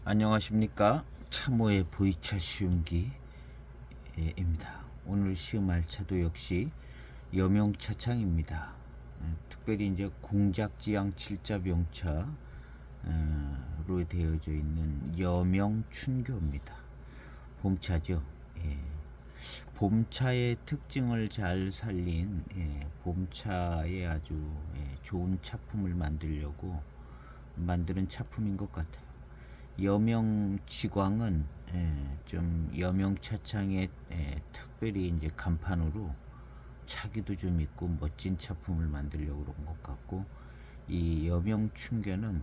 안녕하십니까. 참호의 보이차 시음기입니다. 오늘 시음할 차도 역시 여명차창입니다. 특별히 이제 공작지향 7자 병차로 되어져 있는 여명춘교입니다. 봄차죠. 예. 봄차의 특징을 잘 살린 봄차의 아주 좋은 차품을 만들려고 만드는 차품인 것 같아요. 여명지광은 좀 여명차창에 특별히 이제 간판으로 차기도 좀 있고 멋진 차품을 만들려고 그런 것 같고, 이 여명춘교는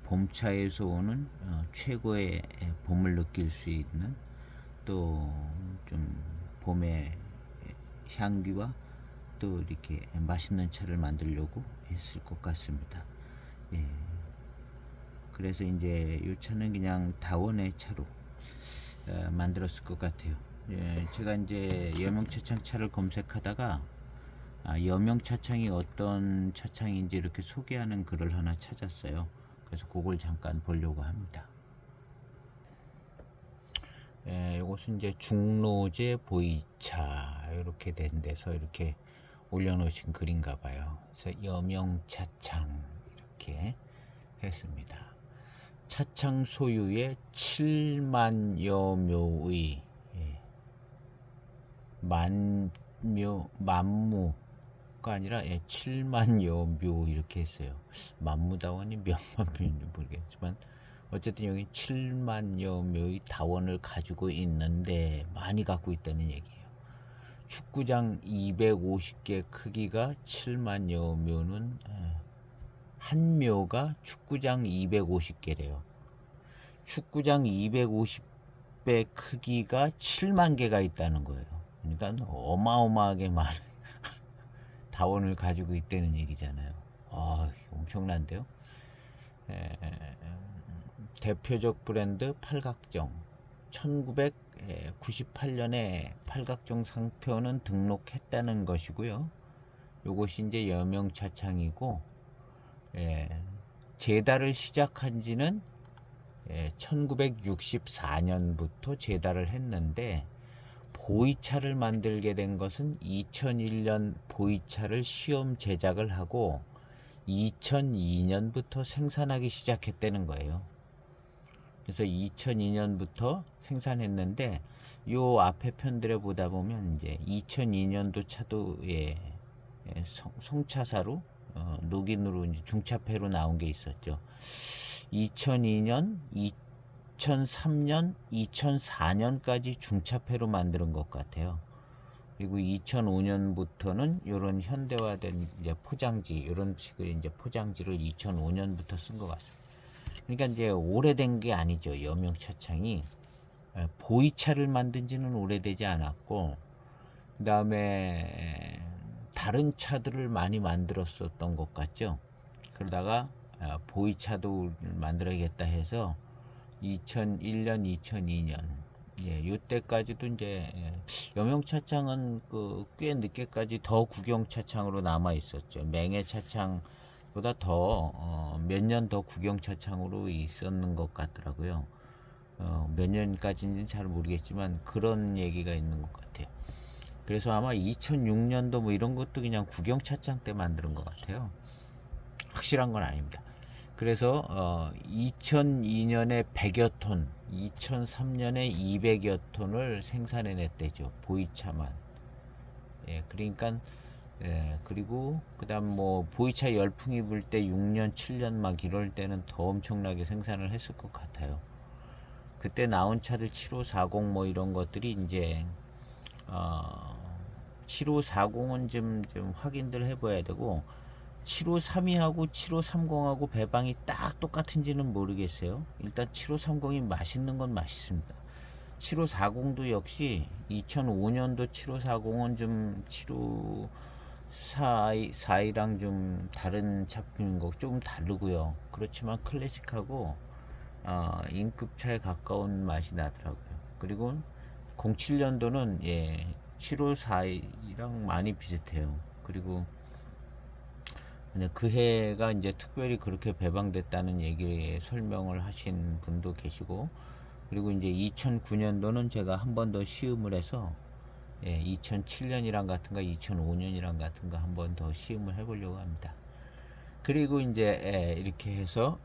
봄차에서 오는 최고의 봄을 느낄 수 있는, 또 좀 봄의 향기와 또 이렇게 맛있는 차를 만들려고 했을 것 같습니다. 예. 그래서 이제 이 차는 그냥 다원의 차로 만들었을 것 같아요. 예, 제가 이제 여명차창 차를 검색하다가 여명차창이 어떤 차창인지 이렇게 소개하는 글을 하나 찾았어요. 그래서 그걸 잠깐 보려고 합니다. 이것은 이제 중로제 보이차 이렇게 된 데서 이렇게 올려놓으신 글인가 봐요. 그래서 여명차창 이렇게 했습니다. 차창 소유의 7만여 묘의 만무가 아니라 7만여 묘 이렇게 했어요. 만무다원이 몇만 묘인지 모르겠지만 어쨌든 여기 7만여 묘의 다원을 가지고 있는데 많이 갖고 있다는 얘기예요. 축구장 250개 크기가 7만여 묘는 한 묘가 축구장 250개래요. 축구장 250배 크기가 7만 개가 있다는 거예요. 그러니까 어마어마하게 많은 다원을 가지고 있다는 얘기잖아요. 엄청난데요. 대표적 브랜드 팔각정. 1998년에 팔각정 상표는 등록했다는 것이고요. 요것이 이제 여명차창이고, 제달을 시작한 지는 1964년부터 제달을 했는데, 보이차를 만들게 된 것은 2001년 보이차를 시험 제작을 하고 2002년부터 생산하기 시작했다는 거예요. 그래서 2002년부터 생산했는데, 요 앞에 편들에 보다 보면 이제 2002년도 차도 송차사로 녹인으로 이제 중차폐로 나온 게 있었죠. 2002년, 2003년, 2004년까지 중차폐로 만드는 것 같아요. 그리고 2005년부터는 이런 현대화된 이제 포장지, 이런 식의 이제 포장지를 2005년부터 쓴 것 같습니다. 그러니까 이제 오래된 게 아니죠. 여명차창이 보이차를 만든 지는 오래되지 않았고, 그 다음에 다른 차들을 많이 만들었었던 것 같죠. 그러다가 보이차도 만들어야겠다 해서 2001년, 2002년 요때까지도 이제 여명차창은 꽤 늦게까지 더 국영차창으로 남아 있었죠. 맹해차창보다 더 몇 년 더 국영차창으로 있었는 것 같더라고요. 몇 년까지인지는 잘 모르겠지만 그런 얘기가 있는 것 같아요. 그래서 아마 2006년도 뭐 이런 것도 그냥 국영차창 때 만드는 것 같아요. 확실한 건 아닙니다. 그래서 2002년에 100여 톤, 2003년에 200여 톤을 생산해냈대죠. 보이차만. 그러니까 그리고 그다음 뭐 보이차 열풍이 불 때 6년, 7년 막 이럴 때는 더 엄청나게 생산을 했을 것 같아요. 그때 나온 차들 7540 뭐 이런 것들이 이제 7540은 좀 확인들 해봐야 되고, 7532하고 7530하고 배방이 딱 똑같은지는 모르겠어요. 일단 7530이 맛있는 건 맛있습니다. 7540도 역시 2005년도 7540은 좀 7542랑 좀 다른 작품인 거 조금 다르고요. 그렇지만 클래식하고 인급차에 가까운 맛이 나더라고요. 그리고 07년도는 7542랑 많이 비슷해요. 그리고 근데 그 해가 이제 특별히 그렇게 배방됐다는 얘기 설명을 하신 분도 계시고, 그리고 이제 2009년도는 제가 한 번 더 시음을 해서 2007년이랑 같은가 2005년이랑 같은가 한 번 더 시음을 해보려고 합니다. 그리고 이제 이렇게 해서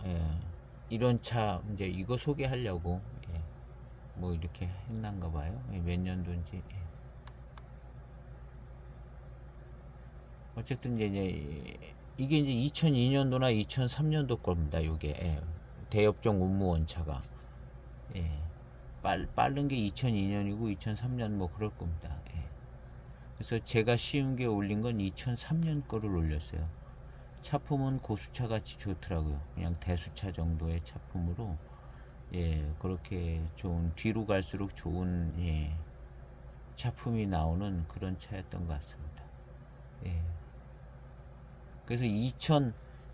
이런 차 이제 이거 소개하려고 뭐 이렇게 했난가 봐요. 몇 년도인지. 어쨌든 이제 이게 이제 2002년도나 2003년도 겁니다. 요게 대엽종 운무원차가 빠른 게 2002년이고 2003년 뭐 그럴 겁니다. 그래서 제가 쉬운 게 올린 건 2003년 거를 올렸어요. 차품은 고수차 같이 좋더라고요. 그냥 대수차 정도의 차품으로 그렇게 좋은, 뒤로 갈수록 좋은 차품이 나오는 그런 차였던 것 같습니다. 그래서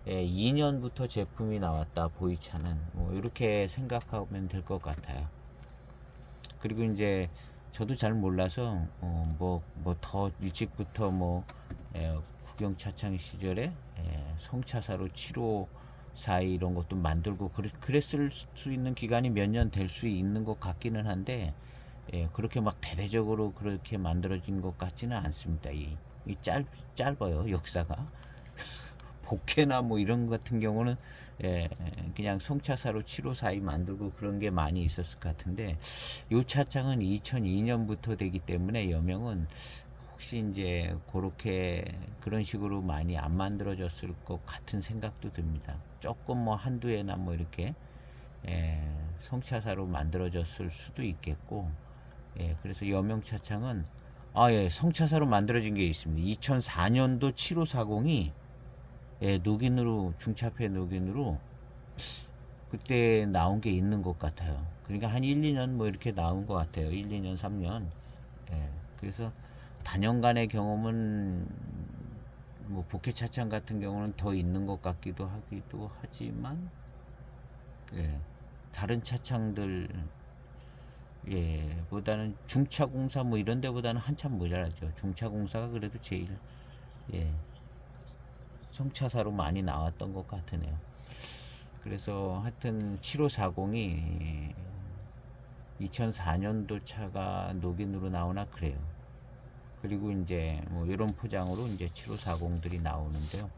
2002년부터 제품이 나왔다, 보이차는. 뭐 이렇게 생각하면 될 것 같아요. 그리고 이제 저도 잘 몰라서 뭐 더 일찍부터 국영 차창 시절에 성차사로 754 이런 것도 만들고 그랬을 수 있는 기간이 몇 년 될 수 있는 것 같기는 한데, 그렇게 막 대대적으로 그렇게 만들어진 것 같지는 않습니다. 짧아요, 역사가. 복해나 뭐 이런 같은 경우는 그냥 성차사로 7542 만들고 그런 게 많이 있었을 것 같은데, 요 차창은 2002년부터 되기 때문에 여명은 혹시 이제 그런 식으로 많이 안 만들어졌을 것 같은 생각도 듭니다. 조금 뭐 한두 해나 뭐 이렇게 성차사로 만들어졌을 수도 있겠고, 그래서 여명 차창은 성차사로 만들어진 게 있습니다. 2004년도 7540이 녹인으로, 중차폐 녹인으로 그때 나온 게 있는 것 같아요. 그러니까 한 1, 2년 뭐 이렇게 나온 것 같아요. 1, 2년, 3년. 그래서 단연간의 경험은 뭐 복해 차창 같은 경우는 더 있는 것 같기도 하지만 다른 차창들 보다는 중차공사 뭐 이런 데보다는 한참 모자라죠. 중차공사가 그래도 제일 성차사로 많이 나왔던 것 같으네요. 그래서 하여튼 7540이 2004년도 차가 녹인으로 나오나 그래요. 그리고 이제 뭐 이런 포장으로 이제 7540들이 나오는데요.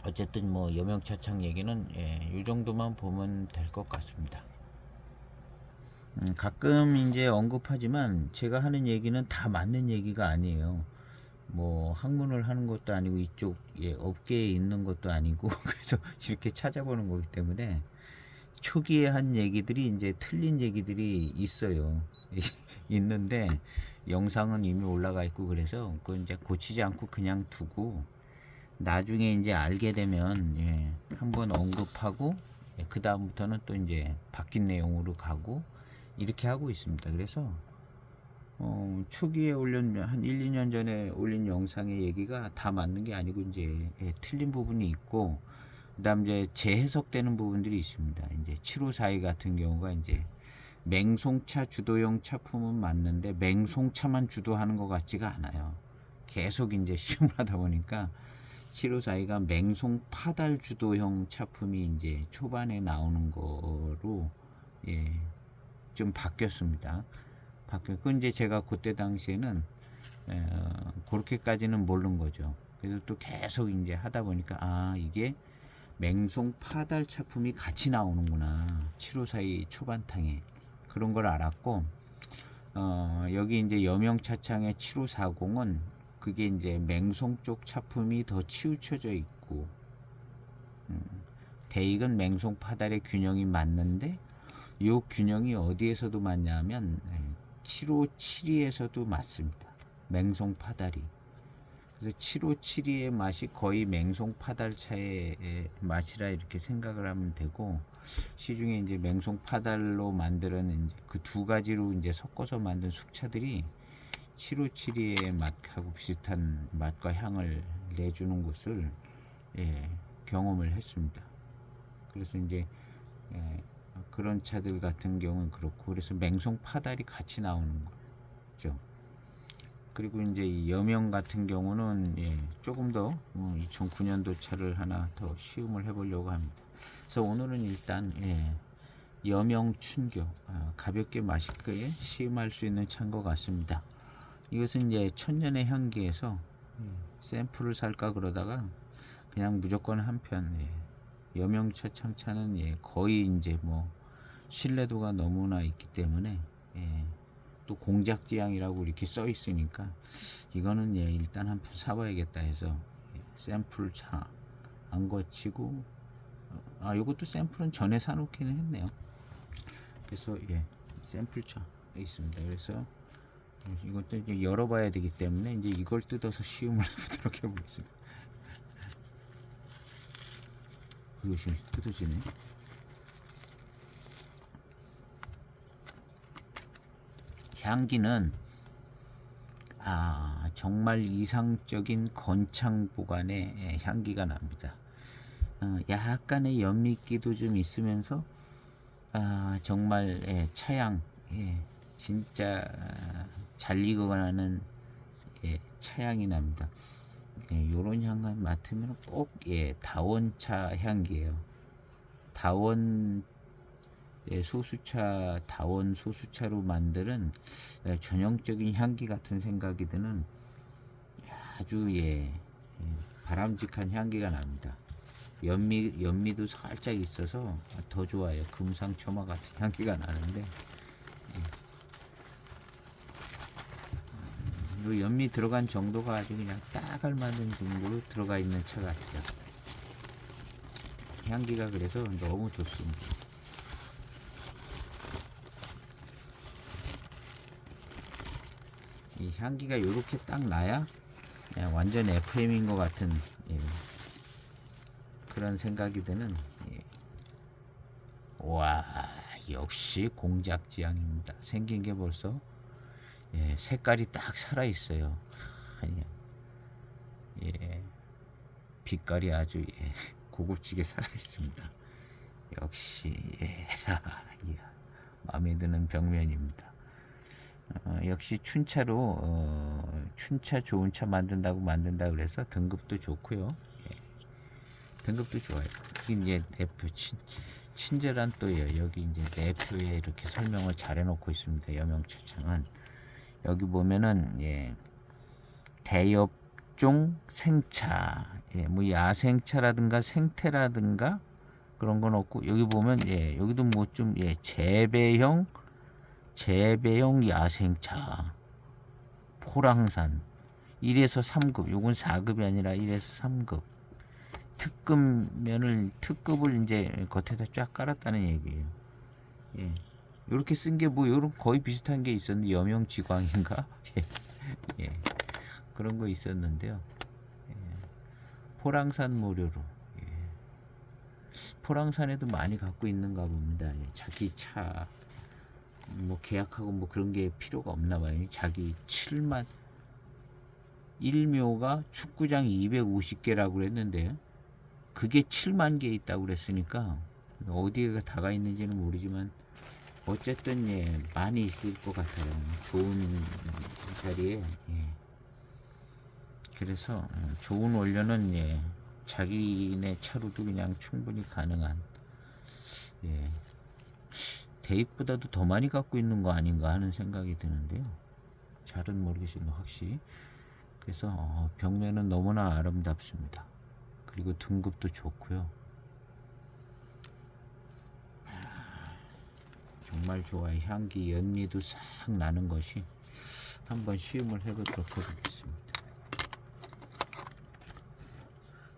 어쨌든 뭐 여명차창 얘기는 이 정도만 보면 될 것 같습니다. 가끔 이제 언급하지만 제가 하는 얘기는 다 맞는 얘기가 아니에요. 뭐 학문을 하는 것도 아니고 이쪽 업계에 있는 것도 아니고 그래서 이렇게 찾아보는 거기 때문에 초기에 한 얘기들이 이제 틀린 얘기들이 있어요. 있는데 영상은 이미 올라가 있고 그래서 그건 이제 고치지 않고 그냥 두고, 나중에 이제 알게 되면 한번 언급하고 그 다음부터는 또 이제 바뀐 내용으로 가고 이렇게 하고 있습니다. 그래서 초기에 올린 한 1, 2년 전에 올린 영상의 얘기가 다 맞는 게 아니고 이제 틀린 부분이 있고, 그다음 이제 재해석되는 부분들이 있습니다. 이제 7542 같은 경우가 이제 맹송차 주도형 차품은 맞는데 맹송차만 주도하는 것 같지가 않아요. 계속 이제 시험을 하다 보니까 7542가 맹송 파달 주도형 차품이 이제 초반에 나오는 거로 좀 바뀌었습니다. 그건 이제 제가 그때 당시에는 그렇게까지는 모르는 거죠. 그래서 또 계속 이제 하다 보니까 이게 맹송 파달 차품이 같이 나오는구나, 7542 초반탕에. 그런 걸 알았고, 여기 이제 여명차창의 7540은 그게 이제 맹송 쪽 차품이 더 치우쳐져 있고, 대익은 맹송 파달의 균형이 맞는데 이 균형이 어디에서도 맞냐면 7572에서도 맞습니다. 맹송 파달이. 그래서 7572의 맛이 거의 맹송 파달차의 맛이라 이렇게 생각을 하면 되고, 시중에 이제 맹송 파달로 만드는 이제 그 두 가지로 이제 섞어서 만든 숙차들이 7572의 맛하고 비슷한 맛과 향을 내주는 것을 경험을 했습니다. 그래서 이제 그런 차들 같은 경우는 그렇고, 그래서 맹송 파달이 같이 나오는 거죠. 그리고 이제 이 여명 같은 경우는 조금 더 2009년도 차를 하나 더 시음을 해보려고 합니다. 그래서 오늘은 일단 여명 춘교 가볍게 맛있게 시음할 수 있는 차인 것 같습니다. 이것은 이제 천년의 향기에서 샘플을 살까 그러다가 그냥 무조건 한편 여명차 창차는 거의 이제 뭐 신뢰도가 너무나 있기 때문에 또 공작지향이라고 이렇게 써 있으니까 이거는 일단 한 편 사봐야겠다 해서 샘플 차 안 거치고 요것도 샘플은 전에 사놓기는 했네요. 그래서 샘플 차 있습니다. 그래서 이것도 이제 열어봐야 되기 때문에 이제 이걸 뜯어서 시음을 해보도록 해보겠습니다. 이것이 뜯어지네. 향기는 정말 이상적인 건창 보관의 향기가 납니다. 약간의 연미기도 좀 있으면서 정말 차향 진짜 잘 익어가는 차향이 납니다. 요런 향을 맡으면 꼭 다원차 향기예요. 다원 소수차, 다원 소수차로 만드는 전형적인 향기 같은 생각이 드는 아주 바람직한 향기가 납니다. 연미도 살짝 있어서 더 좋아요. 금상첨화 같은 향기가 나는데 요 연미 들어간 정도가 아주 그냥 딱 알맞은 정도로 들어가 있는 차 같아요. 향기가 그래서 너무 좋습니다. 이 향기가 요렇게 딱 나야 그냥 완전 FM인 것 같은 그런 생각이 드는 와 역시 공작지향입니다. 생긴 게 벌써 색깔이 딱 살아 있어요. 그냥 빛깔이 아주 고급지게 살아 있습니다. 역시 마음에 드는 벽면입니다. 역시 춘차 좋은 차 만든다 그래서 등급도 좋고요. 등급도 좋아요. 이제 내표 친절한 또예요. 여기 이제 내표에 이렇게 설명을 잘 해놓고 있습니다. 여명차창은 여기 보면은 대엽종 생차, 뭐 야생차라든가 생태라든가 그런 건 없고 여기 보면 여기도 뭐 좀 재배형 야생차 포랑산 1에서 3급 요건 4급이 아니라 1에서 3급 특급을 이제 겉에다 쫙 깔았다는 얘기예요. 요렇게 쓴 게 뭐 요런 거의 비슷한 게 있었는데 여명지광인가 그런 거 있었는데요. 포랑산 모료로 포랑산에도 많이 갖고 있는가 봅니다. 자기 차 뭐 계약하고 뭐 그런 게 필요가 없나 봐요. 자기 7만 1묘가 축구장 250개라고 그랬는데 그게 7만 개 있다고 그랬으니까 어디가 다가 있는지는 모르지만 어쨌든 많이 있을 것 같아요. 좋은 자리에 그래서 좋은 원료는 자기네 차로도 그냥 충분히 가능한 대익보다도 더 많이 갖고 있는 거 아닌가 하는 생각이 드는데요. 잘은 모르겠지만 확실히 그래서 벽면은 너무나 아름답습니다. 그리고 등급도 좋고요. 정말 좋아요. 향기 연미도 싹 나는 것이 한번 시음을 해보도록 하겠습니다.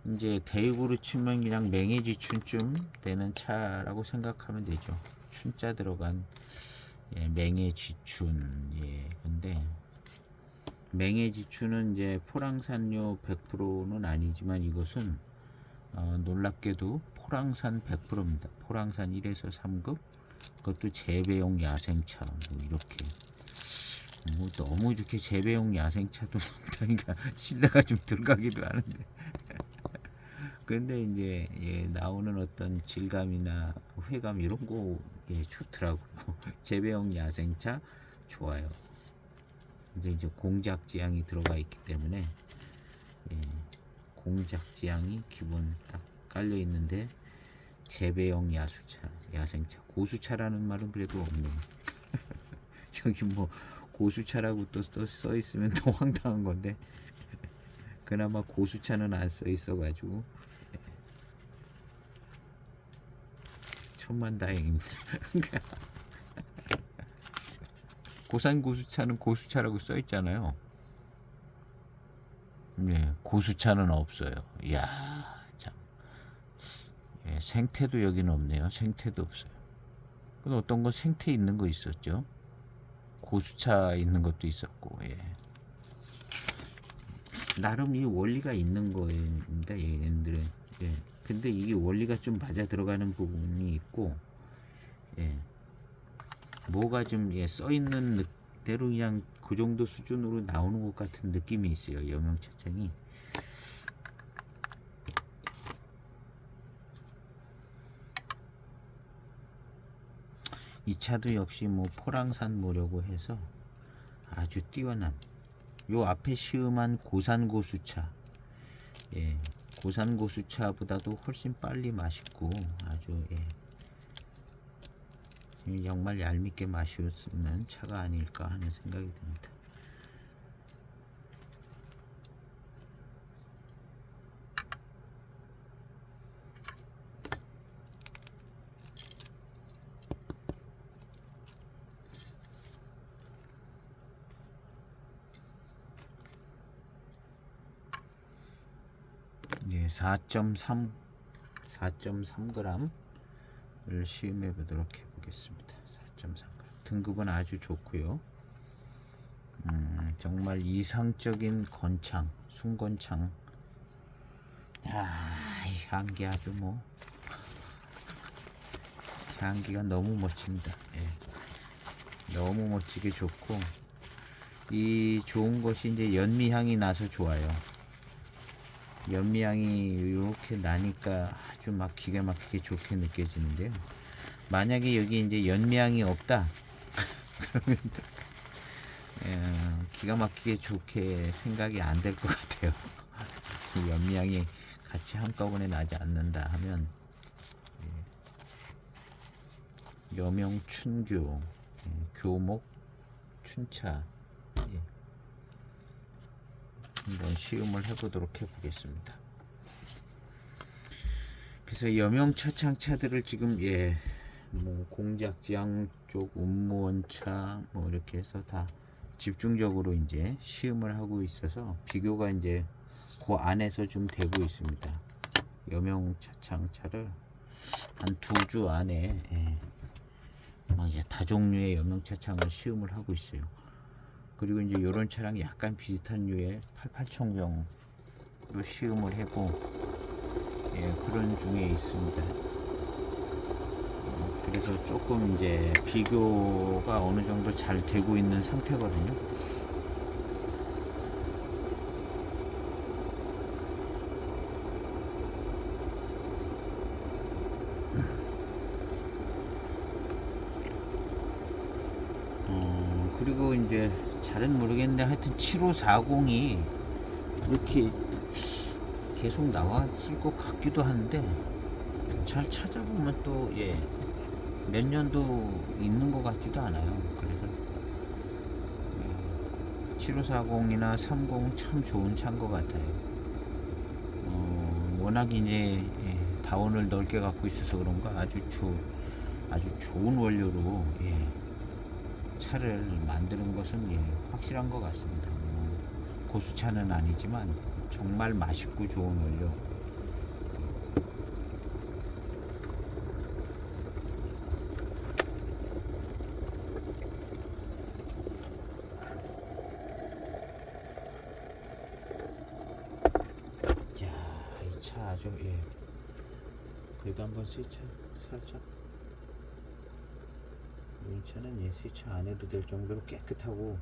이제 대익으로 치면 그냥 맹해지춘쯤 되는 차라고 생각하면 되죠. 춘자 들어간 맹해지춘. 근데 맹해지춘은 이제 포랑산료 100%는 아니지만 이것은 놀랍게도 포랑산 100%입니다. 포랑산 1에서 3급 그것도 재배용 야생차 뭐 이렇게 뭐 너무 이렇게 재배용 야생차도 그러니까 신뢰가 좀 들어가기도 하는데 근데 이제 나오는 어떤 질감이나 회감 이런 거 좋더라고요. 재배용 야생차 좋아요. 이제 공작 지향이 들어가 있기 때문에 예, 공작 지향이 기본 딱 깔려 있는데 재배용 야수차, 야생차, 고수차라는 말은 그래도 없네요. 여기 뭐 고수차라고 또 써 있으면 더 황당한 건데 그나마 고수차는 안 써 있어 가지고 천만다행입니다. 고산 고수차는 고수차라고 써 있잖아요. 네, 고수차는 없어요. 이야, 참. 예, 생태도 여기는 없네요. 생태도 없어요. 근데 어떤 거 생태 있는 거 있었죠? 고수차 있는 것도 있었고, 예. 나름 이 원리가 있는 거입니다. 얘네들은. 예. 근데 이게 원리가 좀 맞아 들어가는 부분이 있고, 예. 뭐가 좀 써 있는 대로 그냥 그 정도 수준으로 나오는 것 같은 느낌이 있어요. 여명차창이. 이 차도 역시 뭐 포랑산 모려고 해서 아주 뛰어난, 요 앞에 시음한 고산고수차, 예, 고산고수차보다도 훨씬 빨리 맛있고 아주 정말 얄밉게 마실 수 있는 차가 아닐까 하는 생각이 듭니다. 예, 4.3g을 시음해 보도록 해보겠습니다. 4.3g. 등급은 아주 좋고요. 정말 이상적인 건창, 순건창. 이 향기 아주 뭐 향기가 너무 멋집니다. 예. 너무 멋지게 좋고, 이 좋은 것이 이제 연미향이 나서 좋아요. 연미향이 이렇게 나니까 아주 막 기가 막히게 좋게 느껴지는데요. 만약에 여기 이제 연미향이 없다 그러면 기가 막히게 좋게 생각이 안 될 것 같아요. 연미향이 같이 한꺼번에 나지 않는다 하면 여명 춘교, 교목 춘차, 한번 시음을 해보도록 해보겠습니다. 그래서 여명차창차들을 지금 뭐 공작지향 쪽 운무원차 뭐 이렇게 해서 다 집중적으로 이제 시음을 하고 있어서 비교가 이제 그 안에서 좀 되고 있습니다. 여명차창차를 한 2주 안에 이제 다종류의 여명차창을 시음을 하고 있어요. 그리고 이제 이런 차랑 약간 비슷한 류의 88청정도 시음을 하고 그런 중에 있습니다. 그래서 조금 이제 비교가 어느 정도 잘 되고 있는 상태거든요. 그리고 이제 잘은 모르겠는데 하여튼 7540이 이렇게 계속 나왔을 것 같기도 한데 잘 찾아보면 또 몇 년도 있는 것 같지도 않아요. 그래서 7540이나 30 참 좋은 차인 것 같아요. 워낙 이제 다운을 넓게 갖고 있어서 그런가 아주 좋은 원료로 차를 만드는 것은 확실한 것 같습니다. 고수차는 아니지만 정말 맛있고 좋은 원료. 야, 이 차 아주 그래도 한번 세차 살짝. 이 차는 세차 안 해도 될 정도로 깨끗하고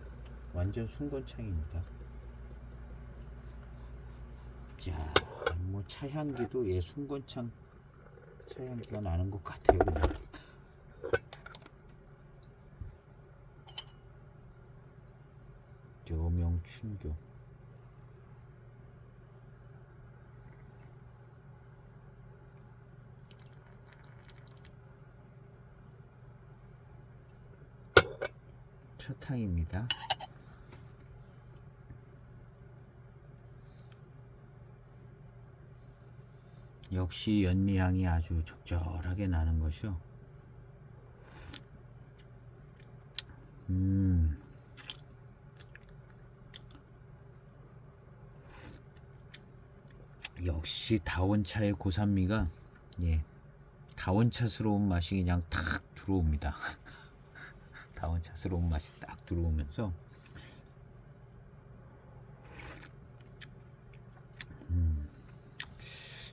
완전 순건창입니다. 야, 뭐 차향기도 순건창 차향기가 나는 것 같아요. 그냥. 춘교. 첫 탕입니다. 역시 연미향이 아주 적절하게 나는 것이요. 역시 다원차의 고산미가 다원차스러운 맛이 그냥 탁 들어옵니다. 다원차스러운 맛이 딱 들어오면서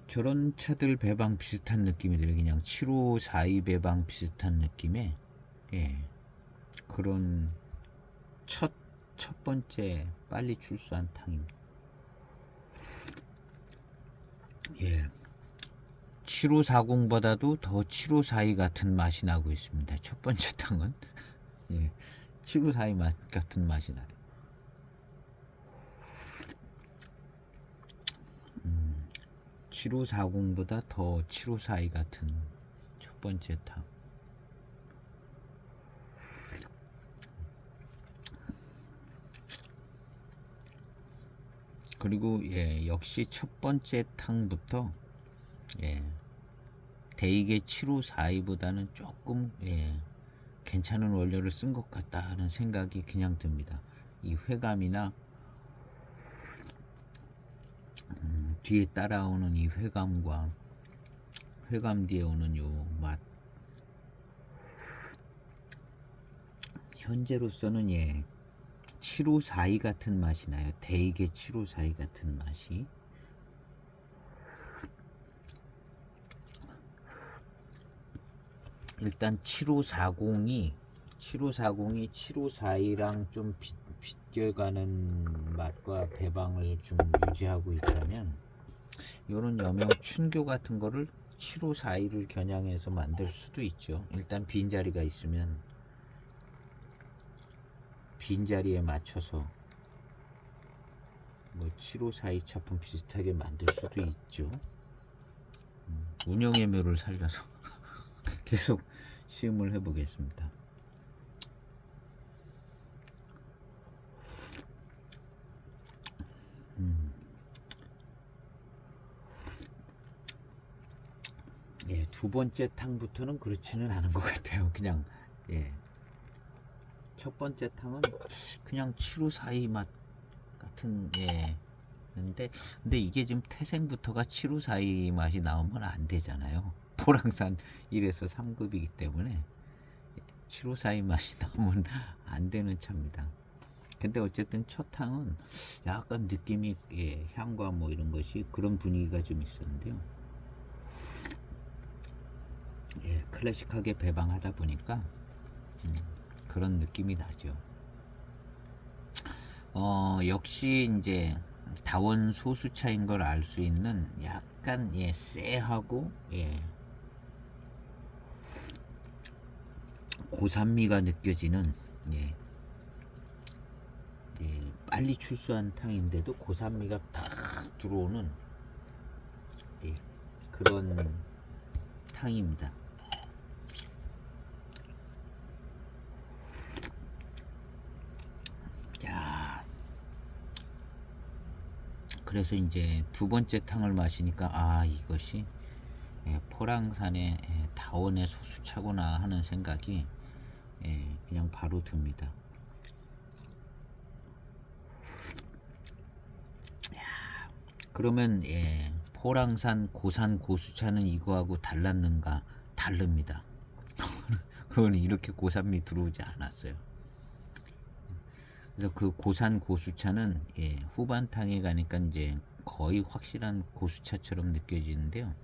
저런 차들 배방 비슷한 느낌이 들어요. 그냥 7542 배방 비슷한 느낌의 그런 첫 번째 빨리 출소한 탕입니다. 7540보다도 더 7542 같은 맛이 나고 있습니다. 첫 번째 탕은 7542 맛 같은 맛이 나요. 7540보다 더 7542 같은 첫 번째 탕. 그리고 역시 첫 번째 탕부터 대익의 7542보다는 조금 괜찮은 원료를 쓴 것 같다 하는 생각이 그냥 듭니다. 이 회감이나 뒤에 따라오는 이 회감과 회감 뒤에 오는 요 맛, 현재로서는 7542 같은 맛이 나요. 대익의 7542 같은 맛이. 일단 7540이 7542랑 좀 비껴가는 맛과 배방을 좀 유지하고 있다면 이런 여명 춘교 같은 거를 7542를 겨냥해서 만들 수도 있죠. 일단 빈자리가 있으면 빈자리에 맞춰서 뭐 7542 차품 비슷하게 만들 수도 있죠. 운영의 묘를 살려서 계속 시음을 해보겠습니다. 두 번째 탕부터는 그렇지는 않은 것 같아요. 그냥 첫 번째 탕은 그냥 7542 맛 같은 근데 이게 지금 태생부터가 7542 맛이 나오면 안 되잖아요. 포랑산 1에서 3급이기 때문에 7542 맛이 나오면 안 되는 차입니다. 근데 어쨌든 첫 탕은 약간 느낌이 향과 뭐 이런 것이 그런 분위기가 좀 있었는데요. 클래식하게 배방하다 보니까 그런 느낌이 나죠. 역시 이제 다원 소수차인 걸 알 수 있는 약간 쎄하고 고산미가 느껴지는 빨리 출소한 탕인데도 고산미가 탁 들어오는 그런 탕입니다. 그래서 이제 두 번째 탕을 마시니까 이것이 포랑산의 다원의 소수차구나 하는 생각이 그냥 바로 듭니다. 그러면 포랑산 고산 고수차는 이거하고 달랐는가? 다릅니다. 그건 이렇게 고산미 들어오지 않았어요. 그래서 그 고산 고수차는 후반탕에 가니까 이제 거의 확실한 고수차처럼 느껴지는데요.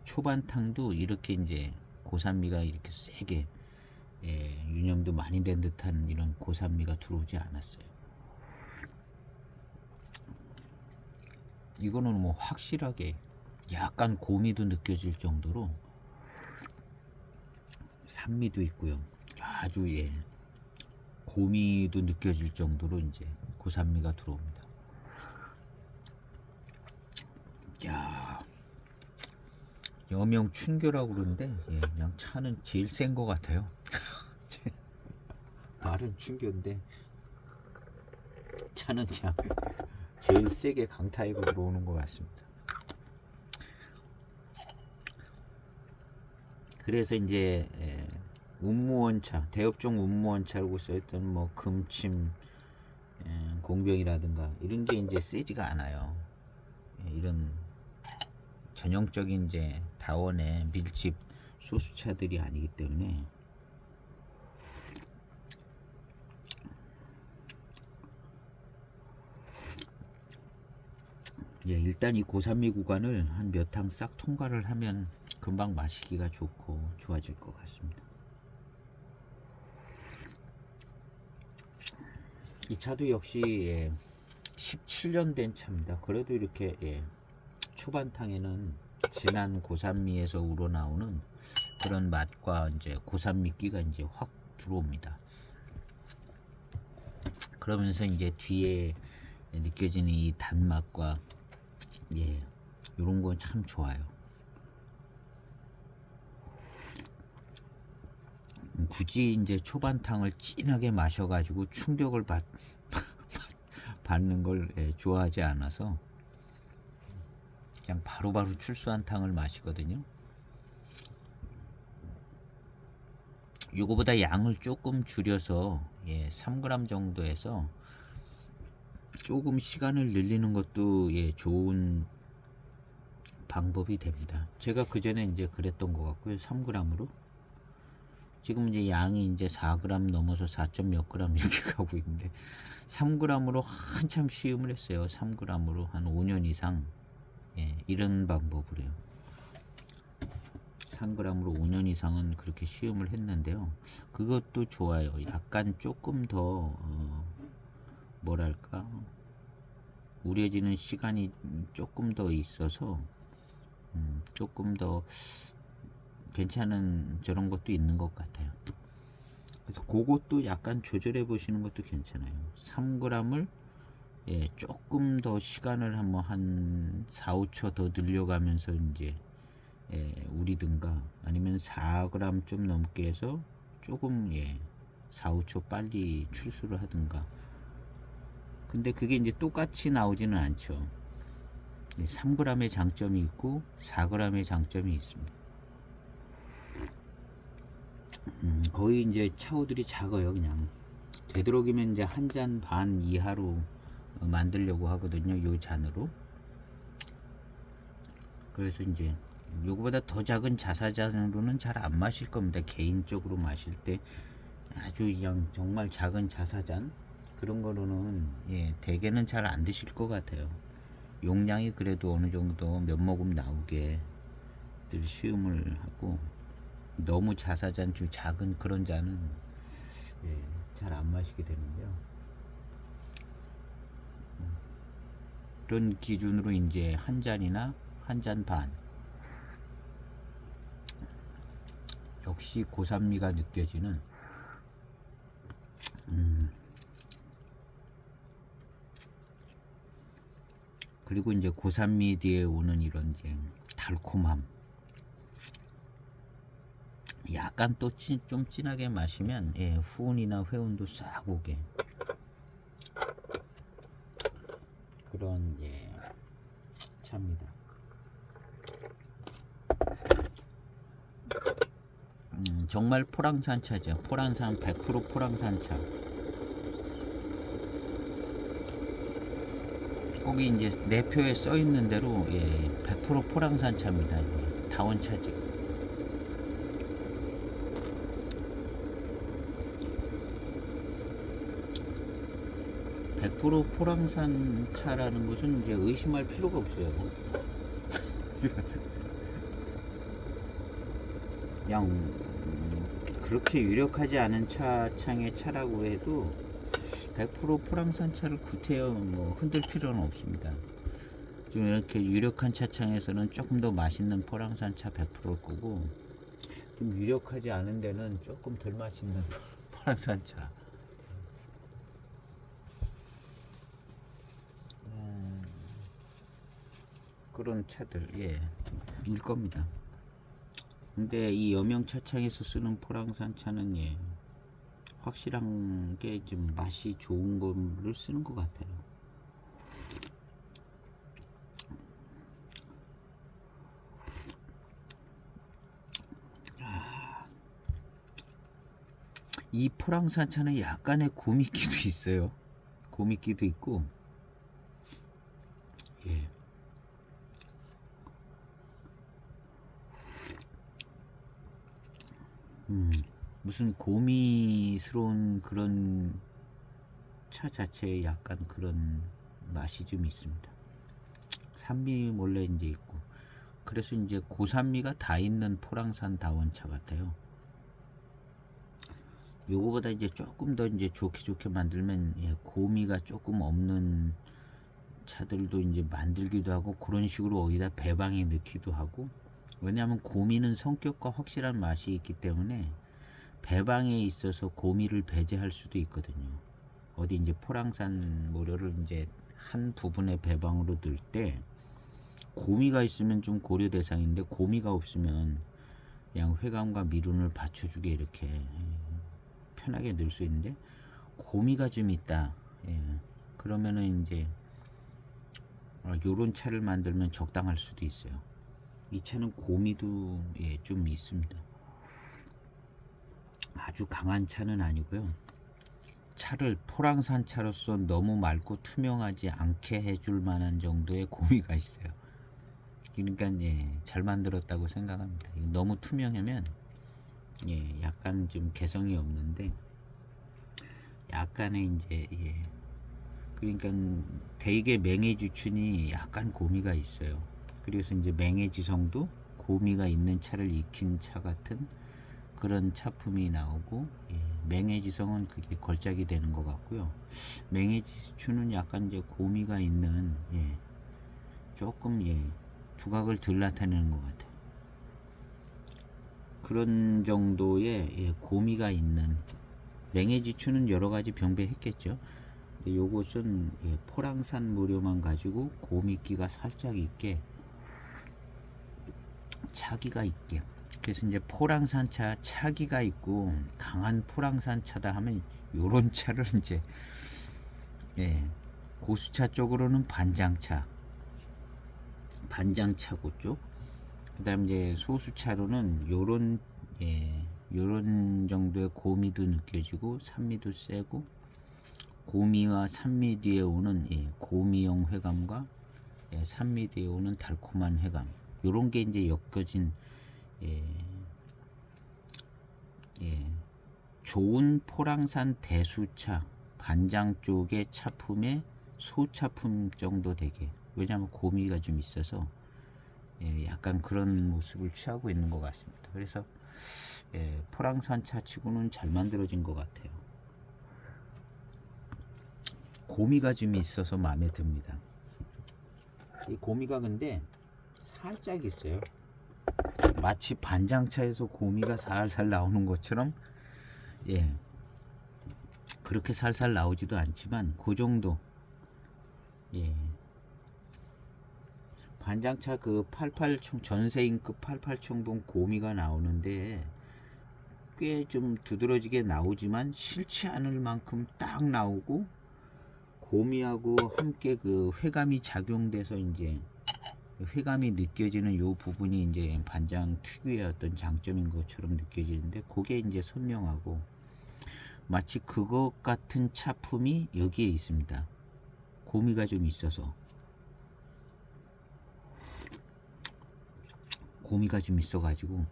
초반탕도 이렇게 이제 고산미가 이렇게 세게 유념도 많이 된 듯한 이런 고산미가 들어오지 않았어요. 이거는 뭐 확실하게 약간 고미도 느껴질 정도로 산미도 있고요. 아주 고미도 느껴질 정도로 이제 고산미가 들어옵니다. 야, 여명 춘교라고 그러는데 예, 그냥 차는 제일 센 것 같아요. 말은 춘교인데 차는 그냥 제일 세게 강타이고 들어오는 것 같습니다. 그래서 이제 운무원차, 대업종 운무원차라고 써있던 뭐 금침, 공병이라든가 이런 게 이제 세지가 않아요. 이런 전형적인 이제 다원의 밀집 소수차들이 아니기 때문에 예, 일단 이 고산미 구간을 한 몇 항 싹 통과를 하면 금방 마시기가 좋고 좋아질 것 같습니다. 이 차도 역시 17년 된 차입니다. 그래도 이렇게 초반탕에는 진한 고산미에서 우러나오는 그런 맛과 이제 고산미기가 이제 확 들어옵니다. 그러면서 이제 뒤에 느껴지는 이 단맛과 이런 건 참 좋아요. 굳이 이제 초반탕을 진하게 마셔가지고 충격을 받는 걸 좋아하지 않아서 그냥 바로바로 출수한 탕을 마시거든요. 요거보다 양을 조금 줄여서 3g 정도에서 조금 시간을 늘리는 것도 좋은 방법이 됩니다. 제가 그 전에 이제 그랬던 것 같고요. 3g으로 지금 이제 양이 이제 4g 넘어서 4점 몇 g 이렇게 가고 있는데 3g으로 한참 시음을 했어요. 3g으로 한 5년 이상 이런 방법으로 해요. 3g으로 5년 이상은 그렇게 시음을 했는데요. 그것도 좋아요. 약간 조금 더 뭐랄까 우려지는 시간이 조금 더 있어서 조금 더 괜찮은 저런 것도 있는 것 같아요. 그래서 그것도 약간 조절해 보시는 것도 괜찮아요. 3g을 조금 더 시간을 한번 한 4, 5초 더 늘려가면서 이제 우리든가 아니면 4g 좀 넘게 해서 조금 4, 5초 빨리 출수를 하든가. 근데 그게 이제 똑같이 나오지는 않죠. 3g의 장점이 있고 4g의 장점이 있습니다. 거의 이제 차우들이 작아요. 그냥 되도록이면 이제 한 잔 반 이하로 만들려고 하거든요. 요 잔으로. 그래서 이제 요거보다 더 작은 자사잔으로는 잘 안 마실 겁니다. 개인적으로 마실 때 아주 그냥 정말 작은 자사잔 그런 거로는 대개는 잘 안 드실 것 같아요. 용량이 그래도 어느 정도 몇 모금 나오게 늘 시음을 하고 너무 자사잔 중 작은 그런 잔은 잘 안 마시게 되는데요. 그런 기준으로 이제 한 잔이나 한 잔 반 역시 고산미가 느껴지는 그리고 이제 고산미 뒤에 오는 이런 이제 달콤함 약간 또 좀 진하게 마시면 후운이나 회운도 싹 오게 그런 차입니다. 정말 포랑산 차죠. 포랑산 100% 포랑산 차. 거기 이제 내표에 써 있는 대로 100% 포랑산 차입니다. 다원 차지. (100% 포랑산 차라는 것은 이제 의심할 필요가 없어요. 그냥 그렇게 유력하지 않은 차창의 차라고 해도 100% 포랑산 차를 구태여 뭐 흔들 필요는 없습니다. 좀 이렇게 유력한 차창에서는 조금 더 맛있는 포랑산 차 100%일 거고 좀 유력하지 않은 데는 조금 덜 맛있는 포랑산 차. 그런 차들 일 겁니다. 근데 이 여명차창에서 쓰는 포랑산 차는 확실한 게 좀 맛이 좋은 거를 쓰는 것 같아요. 이 포랑산 차는 약간의 고미기도 있어요. 고미기도 있고, 무슨 고미스러운 그런 차 자체에 약간 그런 맛이 좀 있습니다. 산미 몰래 이제 있고, 그래서 이제 고산미가 다 있는 포랑산 다원차 같아요. 요거보다 이제 조금 더 이제 좋게 만들면 고미가 조금 없는 차들도 이제 만들기도 하고, 그런 식으로 어디다 배방에 넣기도 하고. 왜냐하면 고미는 성격과 확실한 맛이 있기 때문에 배방에 있어서 고미를 배제할 수도 있거든요. 어디 이제 포랑산 모료를 이제 한 부분의 배방으로 넣을 때 고미가 있으면 좀 고려 대상인데, 고미가 없으면 그냥 회감과 미륜을 받쳐주게 이렇게 편하게 넣을 수 있는데, 고미가 좀 있다. 그러면은 이제 요런 차를 만들면 적당할 수도 있어요. 이 차는 고미도 좀 있습니다. 아주 강한 차는 아니고요. 차를 포랑산 차로서 너무 맑고 투명하지 않게 해줄 만한 정도의 고미가 있어요. 그러니까 잘 만들었다고 생각합니다. 너무 투명하면 약간 좀 개성이 없는데, 약간의 이제 그러니까 대개 맹해주춘이 약간 고미가 있어요. 그래서 이제 맹해지성도 고미가 있는 차를 익힌 차 같은 그런 차품이 나오고, 맹해지성은 그게 걸작이 되는 것 같고요. 맹해지춘은 약간 이제 고미가 있는 조금 두각을 덜 나타내는 것 같아요. 그런 정도의 고미가 있는, 맹해지춘은 여러 가지 병배했겠죠. 근데 요것은 포랑산 무료만 가지고 고미기가 살짝 있게, 차기가 있게. 그래서 이제 포랑산차 차기가 있고 강한 포랑산차다 하면 요런 차를 이제 고수차 쪽으로는 반장차고 쪽, 그다음 이제 소수차로는 요런 요런 정도의 고미도 느껴지고 산미도 세고, 고미와 산미 뒤에 오는 고미형 회감과 산미 뒤에 오는 달콤한 회감, 요런 게 이제 엮여진 좋은 포랑산 대수차 반장 쪽의 차품의 소차품 정도 되게. 왜냐하면 고미가 좀 있어서 약간 그런 모습을 취하고 있는 것 같습니다. 그래서 포랑산 차치고는 잘 만들어진 것 같아요. 고미가 좀 있어서 마음에 듭니다. 이 고미가 근데 살짝 있어요. 마치 반장차에서 고미가 살살 나오는 것처럼 그렇게 살살 나오지도 않지만 그 정도. 반장차 그 88총 전세인급 88총봉 고미가 나오는데 꽤 좀 두드러지게 나오지만 싫지 않을 만큼 딱 나오고, 고미하고 함께 그 회감이 작용돼서 이제 회감이 느껴지는 요 부분이 이제 반장 특유의 어떤 장점인 것처럼 느껴지는데, 그게 이제 선명하고, 마치 그것 같은 차품이 여기에 있습니다. 고미가 좀 있어서, 고미가 좀 있어가지고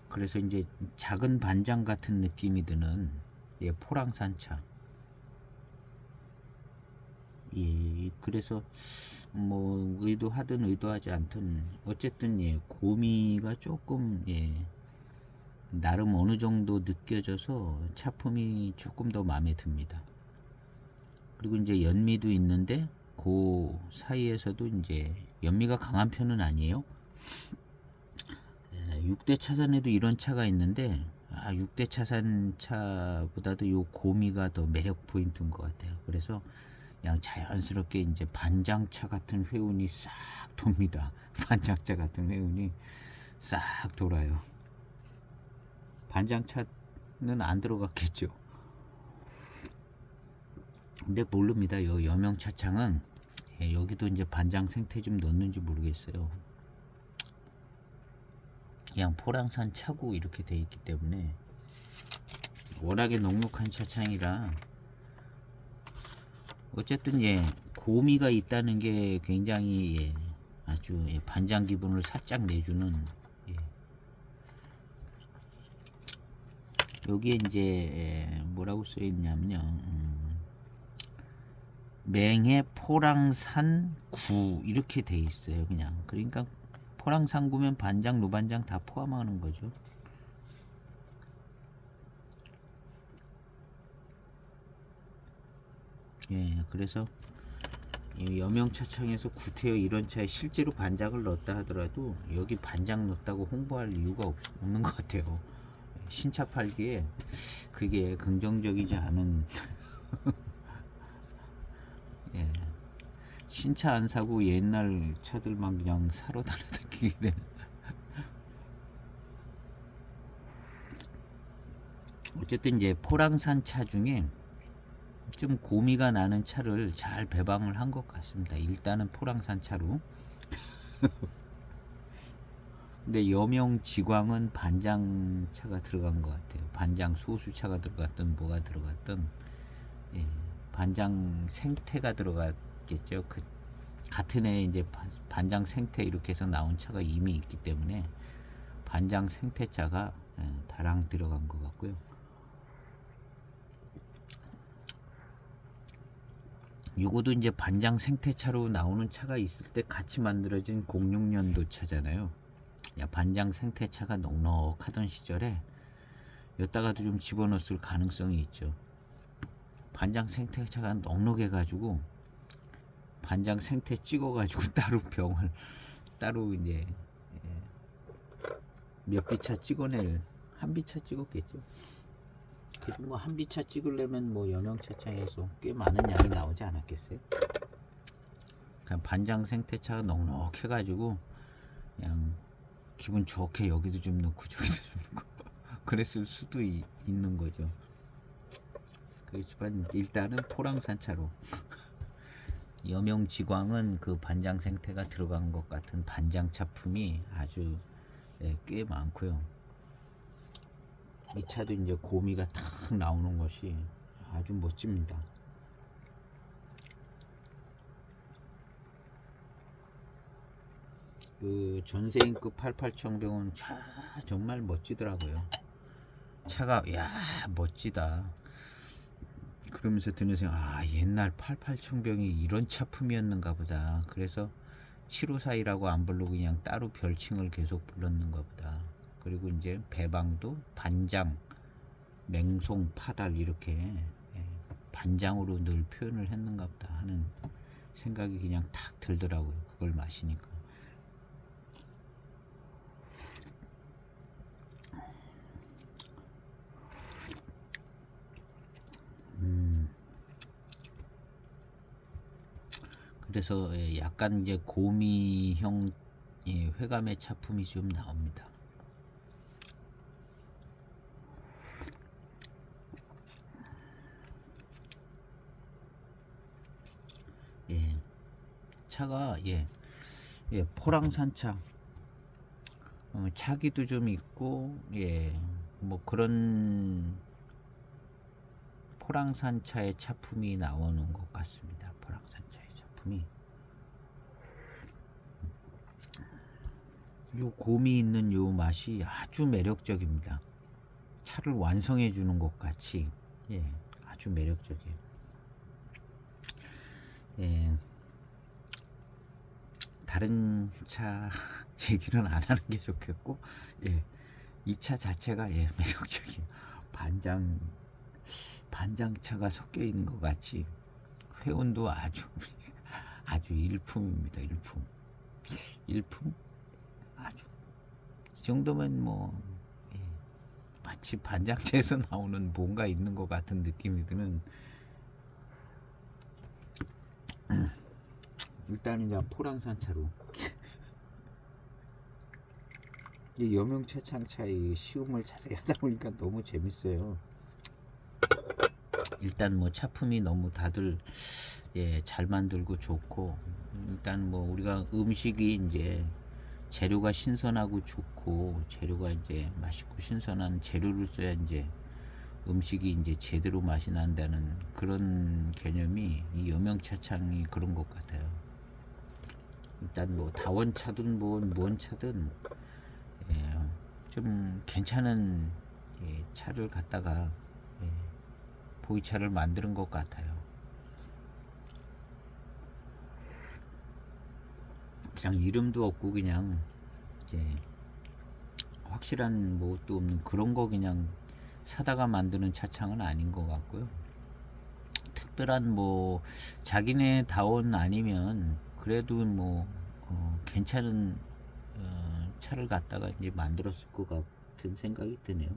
그래서 이제 작은 반장 같은 느낌이 드는 포랑산차. 그래서 뭐 의도하든 의도하지 않든 어쨌든 고미가 조금 나름 어느 정도 느껴져서 차품이 조금 더 마음에 듭니다. 그리고 이제 연미도 있는데 그 사이에서도 이제 연미가 강한 편은 아니에요. 6대 차선에도 이런 차가 있는데 6대 차선 차보다도 요 고미가 더 매력 포인트인 것 같아요. 그래서 그냥 자연스럽게 이제 반장차 같은 회운이 싹 돕니다. 반장차 같은 회운이 싹 돌아요. 반장차는 안 들어갔겠죠. 근데 모릅니다. 요 여명차창은 여기도 이제 반장 생태 좀 넣는지 모르겠어요. 그냥 포랑산 차고 이렇게 돼 있기 때문에 워낙에 넉넉한 차창이라 어쨌든 고미가 있다는 게 굉장히 아주 반장 기분을 살짝 내주는 여기에 이제 뭐라고 써 있냐면요. 맹해 포랑산 구 이렇게 돼 있어요. 그냥 그러니까 포랑산 구면 반장 노반장 다 포함하는 거죠. 그래서 여명차창에서 구태여 이런 차에 실제로 반장을 넣었다 하더라도 여기 반장 넣었다고 홍보할 이유가 없는 것 같아요. 신차 팔기에 그게 긍정적이지 않은 신차 안 사고 옛날 차들만 그냥 사러 다니게 되는. 어쨌든 이제 포랑산 차 중에 좀 고미가 나는 차를 잘 배방을 한 것 같습니다. 일단은 포랑산 차로. 근데 여명 지광은 반장차가 들어간 것 같아요. 반장 소수차가 들어갔든 뭐가 들어갔든 반장 생태가 들어갔겠죠. 그 같은 해 이제 반장 생태 이렇게 해서 나온 차가 이미 있기 때문에 반장 생태차가 다랑 들어간 것 같고요. 요거도 이제 반장 생태차로 나오는 차가 있을 때 같이 만들어진 06년도 차잖아요. 반장 생태차가 넉넉하던 시절에 여기다가도 좀 집어넣었을 가능성이 있죠. 반장 생태차가 넉넉해 가지고 반장 생태 찍어 가지고 따로 병을 따로 이제 몇 비차 찍어낼 한 비차 찍었겠죠. 그래도 뭐 한 비차 찍으려면 뭐 여명차창에서 꽤 많은 양이 나오지 않았겠어요. 그냥 반장 생태차가 넉넉해 가지고 그냥 기분 좋게 여기도 좀 넣고 저기도 좀 넣고 그랬을 수도 있는 거죠. 그렇지만 일단은 포랑산차로 여명지광은 그 반장 생태가 들어간 것 같은 반장 차품이 아주 꽤 많고요. 이 차도 이제 고미가 탁 나오는 것이 아주 멋집니다. 그 전세인급 88청병은 차 정말 멋지더라고요. 차가 멋지다 그러면서 드는 생각, 옛날 88청병이 이런 차품이었는가 보다. 그래서 754이라고 안 부르고 그냥 따로 별칭을 계속 불렀는가 보다. 그리고 이제 배방도 반장, 맹송, 파달 이렇게 반장으로 늘 표현을 했는가 보다 하는 생각이 그냥 탁 들더라고요. 그걸 마시니까. 그래서 약간 이제 고미형 회감의 차품이 좀 나옵니다. 차가 포랑산차 차기도 좀 있고 뭐 그런 포랑산차의 차품이 나오는 것 같습니다. 포랑산차의 차품이 요 곰이 있는 요 맛이 아주 매력적입니다. 차를 완성해 주는 것 같이 아주 매력적이에요. 다른 차 얘기는 안 하는 게 좋겠고 이 차 자체가 매력적이에요. 반장차가 섞여 있는 것 같이 회원도 아주 일품입니다. 일품 아주 이 정도면 뭐 마치 반장차에서 나오는 뭔가 있는 것 같은 느낌이 드는 일단 이제 포랑산 차로 이 여명차창 차의 시음을 자세히 하다 보니까 너무 재밌어요. 일단 뭐 차품이 너무 다들 잘 만들고 좋고, 일단 뭐 우리가 음식이 이제 재료가 신선하고 좋고, 재료가 이제 맛있고 신선한 재료를 써야 이제 음식이 이제 제대로 맛이 난다는 그런 개념이 이 여명차창이 그런 것 같아요. 일단 뭐 다원차든 뭔 차든 좀 괜찮은 차를 갖다가 보이차를 만드는 것 같아요. 그냥 이름도 없고 그냥 확실한 뭣도 없는 그런 거 그냥 사다가 만드는 차창은 아닌 것 같고요. 특별한 뭐 자기네 다원 아니면 그래도 뭐 괜찮은 차를 갖다가 이제 만들었을 것 같은 생각이 드네요.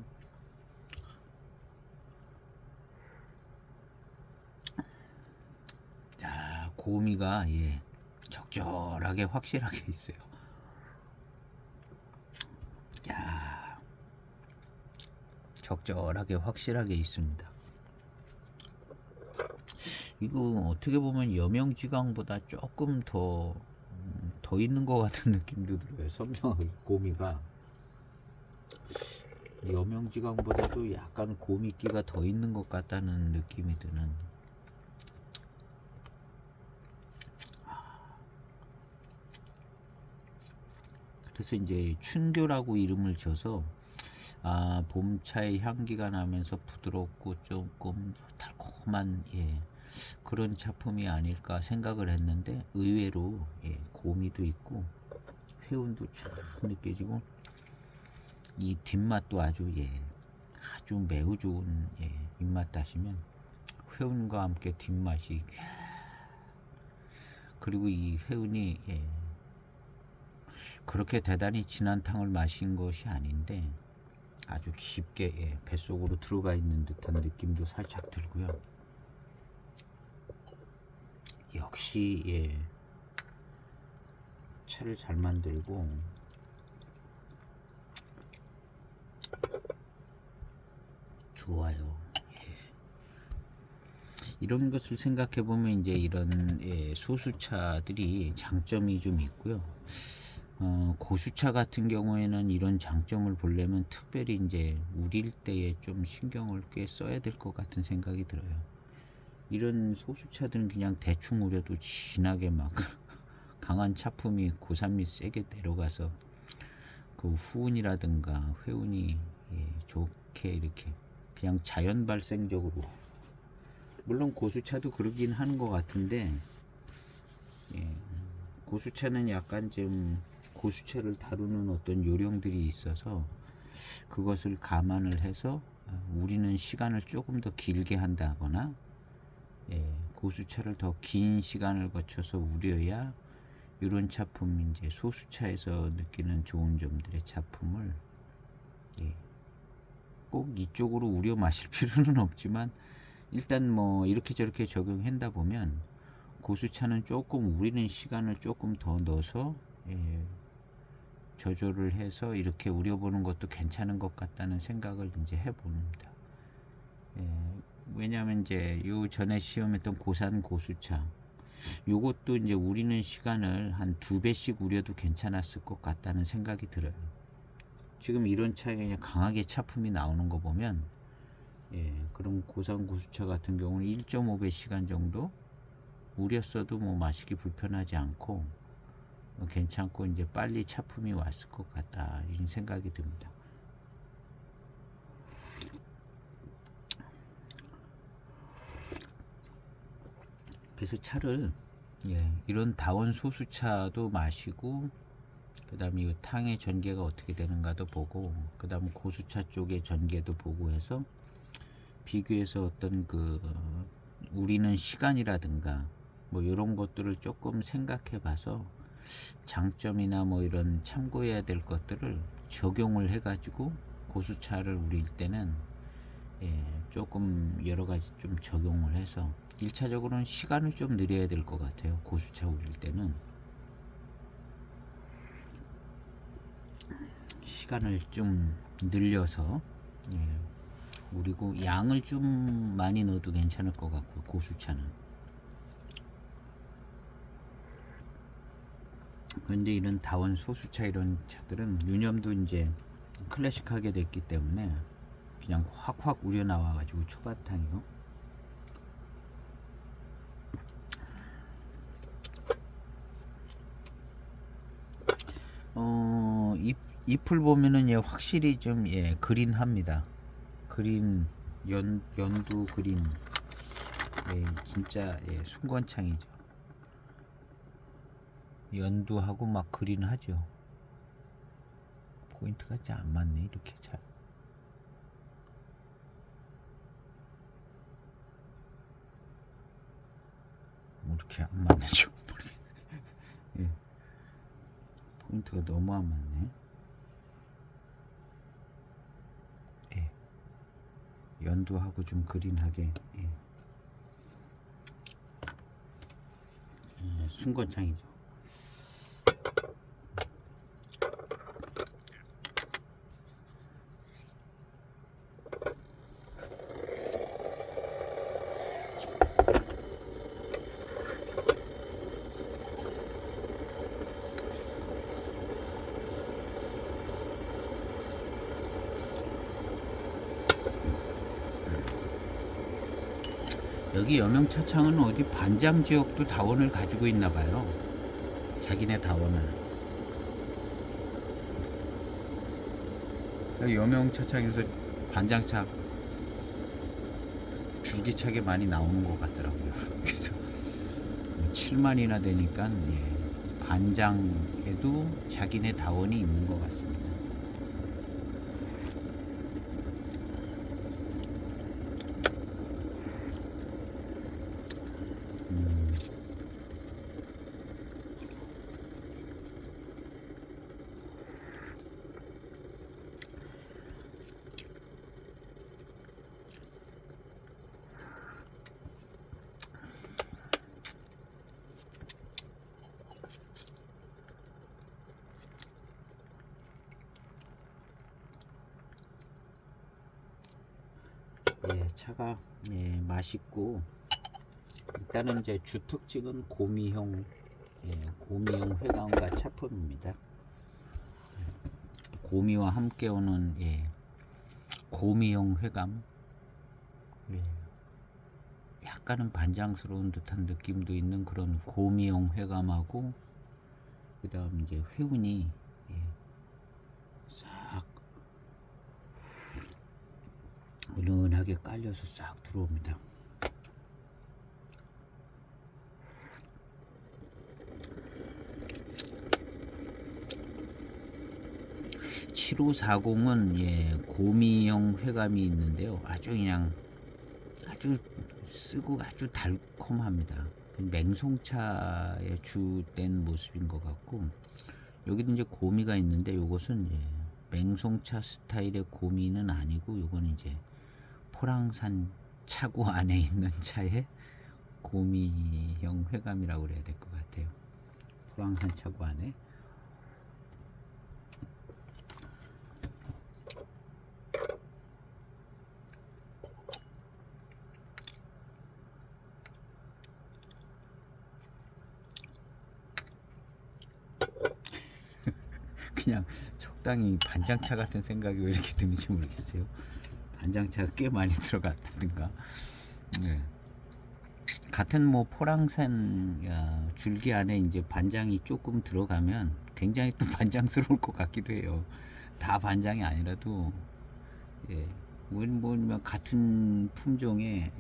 자, 고미가 적절하게 확실하게 있어요. 야, 적절하게 확실하게 있습니다. 이거 어떻게 보면 여명지강보다 조금 더 있는 것 같은 느낌도 들어요. 선명하게 고미가 여명지강보다도 약간 고미기가 더 있는 것 같다는 느낌이 드는. 그래서 이제 춘교라고 이름을 줘서 봄차의 향기가 나면서 부드럽고 조금 달콤한 그런 작품이 아닐까 생각을 했는데, 의외로 고미도 있고 회운도 쫙 느껴지고, 이 뒷맛도 아주 매우 좋은 입맛 다시면 회운과 함께 뒷맛이, 그리고 이 회운이 그렇게 대단히 진한 탕을 마신 것이 아닌데 아주 깊게 뱃속으로 들어가 있는 듯한 느낌도 살짝 들고요. 역시 차를 잘 만들고 좋아요. 이런 것을 생각해 보면 이제 이런 소수차들이 장점이 좀 있고요. 고수차 같은 경우에는 이런 장점을 보려면 특별히 이제 우릴 때에 좀 신경을 꽤 써야 될 것 같은 생각이 들어요. 이런 소수차들은 그냥 대충 우려도 진하게 막 강한 차품이 고산미 세게 내려가서 그 후운이라든가 회운이 좋게 이렇게 그냥 자연 발생적으로, 물론 고수차도 그러긴 하는 것 같은데 고수차는 약간 좀 고수차를 다루는 어떤 요령들이 있어서 그것을 감안을 해서 우리는 시간을 조금 더 길게 한다거나 고수차를 더 긴 시간을 거쳐서 우려야 이런 차품, 이제 소수차에서 느끼는 좋은 점들의 차품을 꼭 이쪽으로 우려 마실 필요는 없지만 일단 뭐 이렇게 저렇게 적용한다 보면 고수차는 조금 우리는 시간을 조금 더 넣어서 조절을 해서 이렇게 우려보는 것도 괜찮은 것 같다는 생각을 이제 해봅니다. 왜냐하면 이제 요 전에 시험했던 고산 고수차, 요것도 이제 우리는 시간을 한 2배씩 우려도 괜찮았을 것 같다는 생각이 들어요. 지금 이런 차에 그냥 강하게 차품이 나오는 거 보면 그런 고산 고수차 같은 경우는 1.5배 시간 정도 우렸어도 뭐 마시기 불편하지 않고 괜찮고 이제 빨리 차품이 왔을 것 같다 이런 생각이 듭니다. 그래서 차를 이런 다원 소수차도 마시고, 그 다음에 이 탕의 전개가 어떻게 되는가도 보고, 그 다음 고수차 쪽의 전개도 보고 해서 비교해서 어떤 그 우리는 시간이라든가 뭐 이런 것들을 조금 생각해 봐서 장점이나 뭐 이런 참고해야 될 것들을 적용을 해 가지고 고수차를 우릴 때는 조금 여러 가지 좀 적용을 해서 1차적으로는 시간을 좀 늘려야 될 것 같아요. 고수차 우릴 때는 시간을 좀 늘려서 우리고 양을 좀 많이 넣어도 괜찮을 것 같고 고수차는. 그런데 이런 다원 소수차 이런 차들은 유념도 이제 클래식하게 됐기 때문에 그냥 확확 우려 나와가지고 초바탕이요. 잎을 보면은 확실히 좀 그린합니다. 그린 연두 그린. 진짜 순건창이죠. 연두하고 막 그린하죠. 포인트가 잘 안 맞네 이렇게 잘. 뭐 이렇게 안 맞는지 모르겠네. 포인트가 너무 안 맞네. 연두하고 좀 그린하게. 순건창이죠. 여기 여명차창은 어디 반장 지역도 다원을 가지고 있나 봐요. 자기네 다원을. 여명차창에서 반장차 줄기차게 많이 나오는 것 같더라고요. 그래서 7만이나 되니까 반장에도 자기네 다원이 있는 것 같습니다. 차가 맛있고, 일단은 이제 주특징은 고미형 회감과 차품입니다. 고미와 함께 오는 고미형 회감. 약간은 반장스러운 듯한 느낌도 있는 그런 고미형 회감하고, 그 다음 이제 회운이 싹 은은하게 깔려서 싹 들어옵니다. (7540은) 고미형 회감이 있는데요, 아주 쓰고 아주 달콤합니다. 맹송차의 주된 모습인 것 같고, 여기도 이제 고미가 있는데 요것은 맹송차 스타일의 고미는 아니고, 요건 이제 포랑산 차구 안에 있는 차의 고미형 회감이라고 그래야 될 것 같아요. 포랑산 차구 안에. 그냥 적당히 반장차 같은 생각이 왜 이렇게 드는지 모르겠어요. 반장차가 꽤 많이 들어갔다든가. 같은 뭐 포랑산 줄기 안에 이제 반장이 조금 들어가면 굉장히 또 반장스러울 것 같기도 해요. 다 반장이 아니라도 뭐 같은 품종의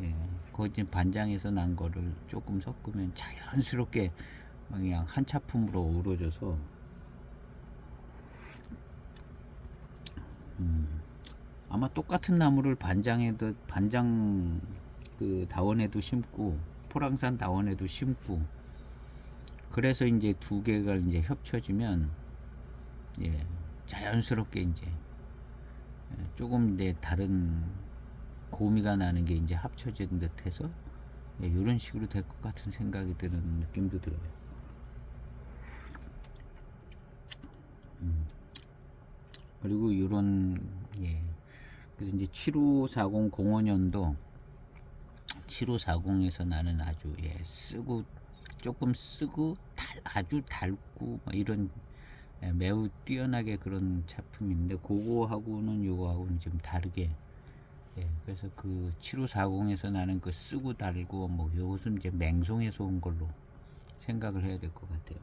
거진 반장에서 난 거를 조금 섞으면 자연스럽게 그냥 한 차품으로 어우러져서 아마 똑같은 나무를 반장 그 다원에도 심고 포랑산 다원에도 심고, 그래서 이제 두 개가 이제 협쳐지면 자연스럽게 이제 조금 이제 다른 고미가 나는 게 이제 합쳐진 듯해서 이런 식으로 될 것 같은 생각이 드는 느낌도 들어요. 그리고 이런 그래서 이제 7540 05년도 7540에서 나는 아주 쓰고 조금 쓰고 아주 달고 이런 매우 뛰어나게 그런 작품인데 그거하고는 요거하고는 좀 다르게 그래서 그 7540에서 나는 그 쓰고 달고 뭐 요것은 이제 맹송에서 온 걸로 생각을 해야 될 것 같아요.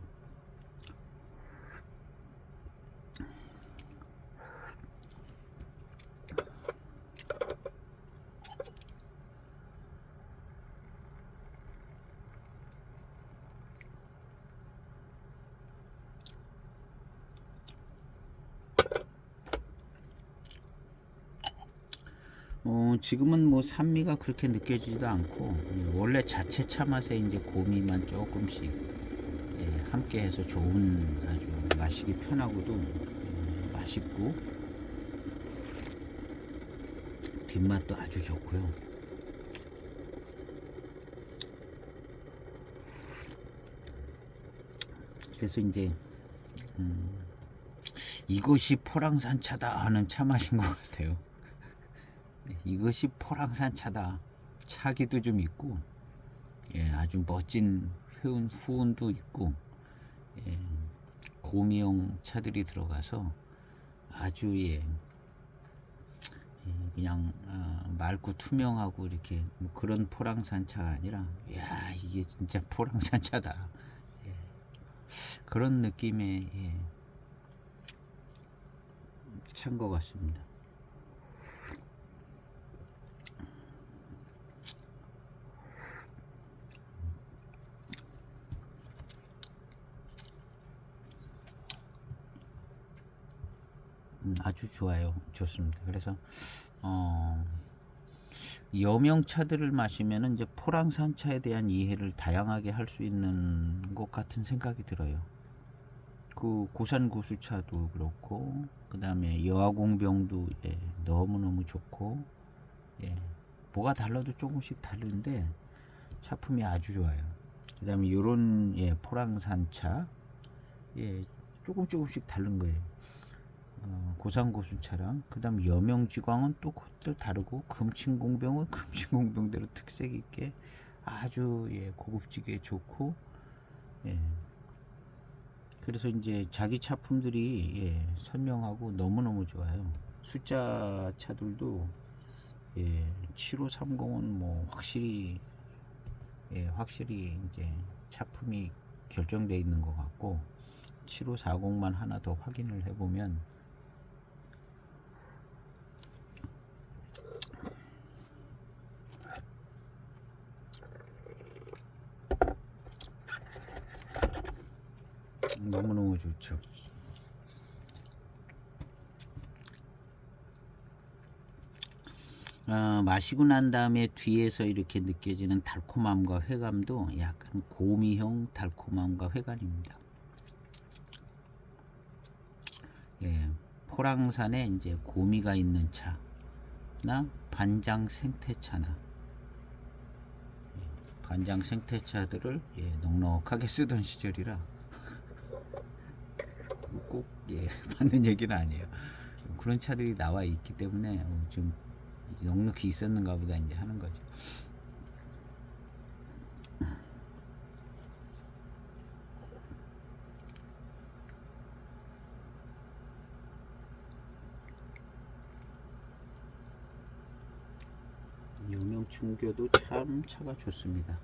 지금은 뭐 산미가 그렇게 느껴지지도 않고 원래 자체 차 맛에 이제 고미만 조금씩 함께 해서 좋은 아주 마시기 편하고도 맛있고 뒷맛도 아주 좋고요. 그래서 이제 이것이 포랑산 차다 하는 차 맛인 것 같아요. 이것이 포랑산 차다. 차기도 좀 있고 아주 멋진 후운도 있고 고미용 차들이 들어가서 아주 그냥 맑고 투명하고 이렇게 뭐 그런 포랑산 차가 아니라 이게 진짜 포랑산 차다. 그런 느낌의 차인 것 같습니다. 아주 좋아요. 좋습니다. 그래서 여명차들을 마시면은 이제 포랑산차에 대한 이해를 다양하게 할 수 있는 것 같은 생각이 들어요. 그 고산고수차도 그렇고 그 다음에 여화공병도 너무너무 좋고 뭐가 달라도 조금씩 다른데 차품이 아주 좋아요. 그 다음에 요런 포랑산차 조금씩 다른 거예요. 고산고수차랑 그 다음 여명지광은 또 그것도 다르고 금친공병은 금친공병대로 특색 있게 아주 고급지게 좋고 그래서 이제 자기 차품들이 선명하고 너무너무 좋아요. 숫자 차들도 7530은 뭐 확실히 이제 차품이 결정되어 있는 것 같고 7540만 하나 더 확인을 해보면 너무너무 좋죠. 마시고 난 다음에 뒤에서 이렇게 느껴지는 달콤함과 회감도 약간 고미형 달콤함과 회감입니다. 포랑산에 이제 고미가 있는 차나 반장 생태차나 반장 생태차들을 넉넉하게 쓰던 시절이라 꼭 맞는 얘기는 아니에요. 그런 차들이 나와 있기 때문에 좀 넉넉히 있었는가 보다 이제 하는 거죠. 여명충교도 참 차가 좋습니다.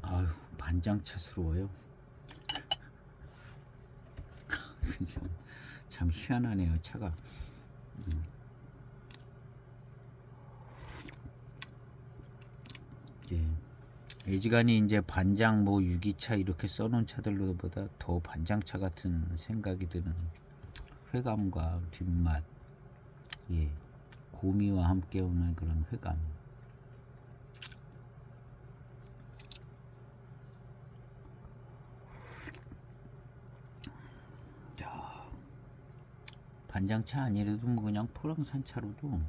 아유, 반장차스러워요. 참 희한하네요, 차가. 예. 애지간히 이제 반장 뭐 유기차 이렇게 써놓은 차들보다 더 반장차 같은 생각이 드는 회감과 뒷맛, 예, 고미와 함께 오는 그런 회감. 자, 반장차 아니라도 뭐 그냥 포랑산 차로도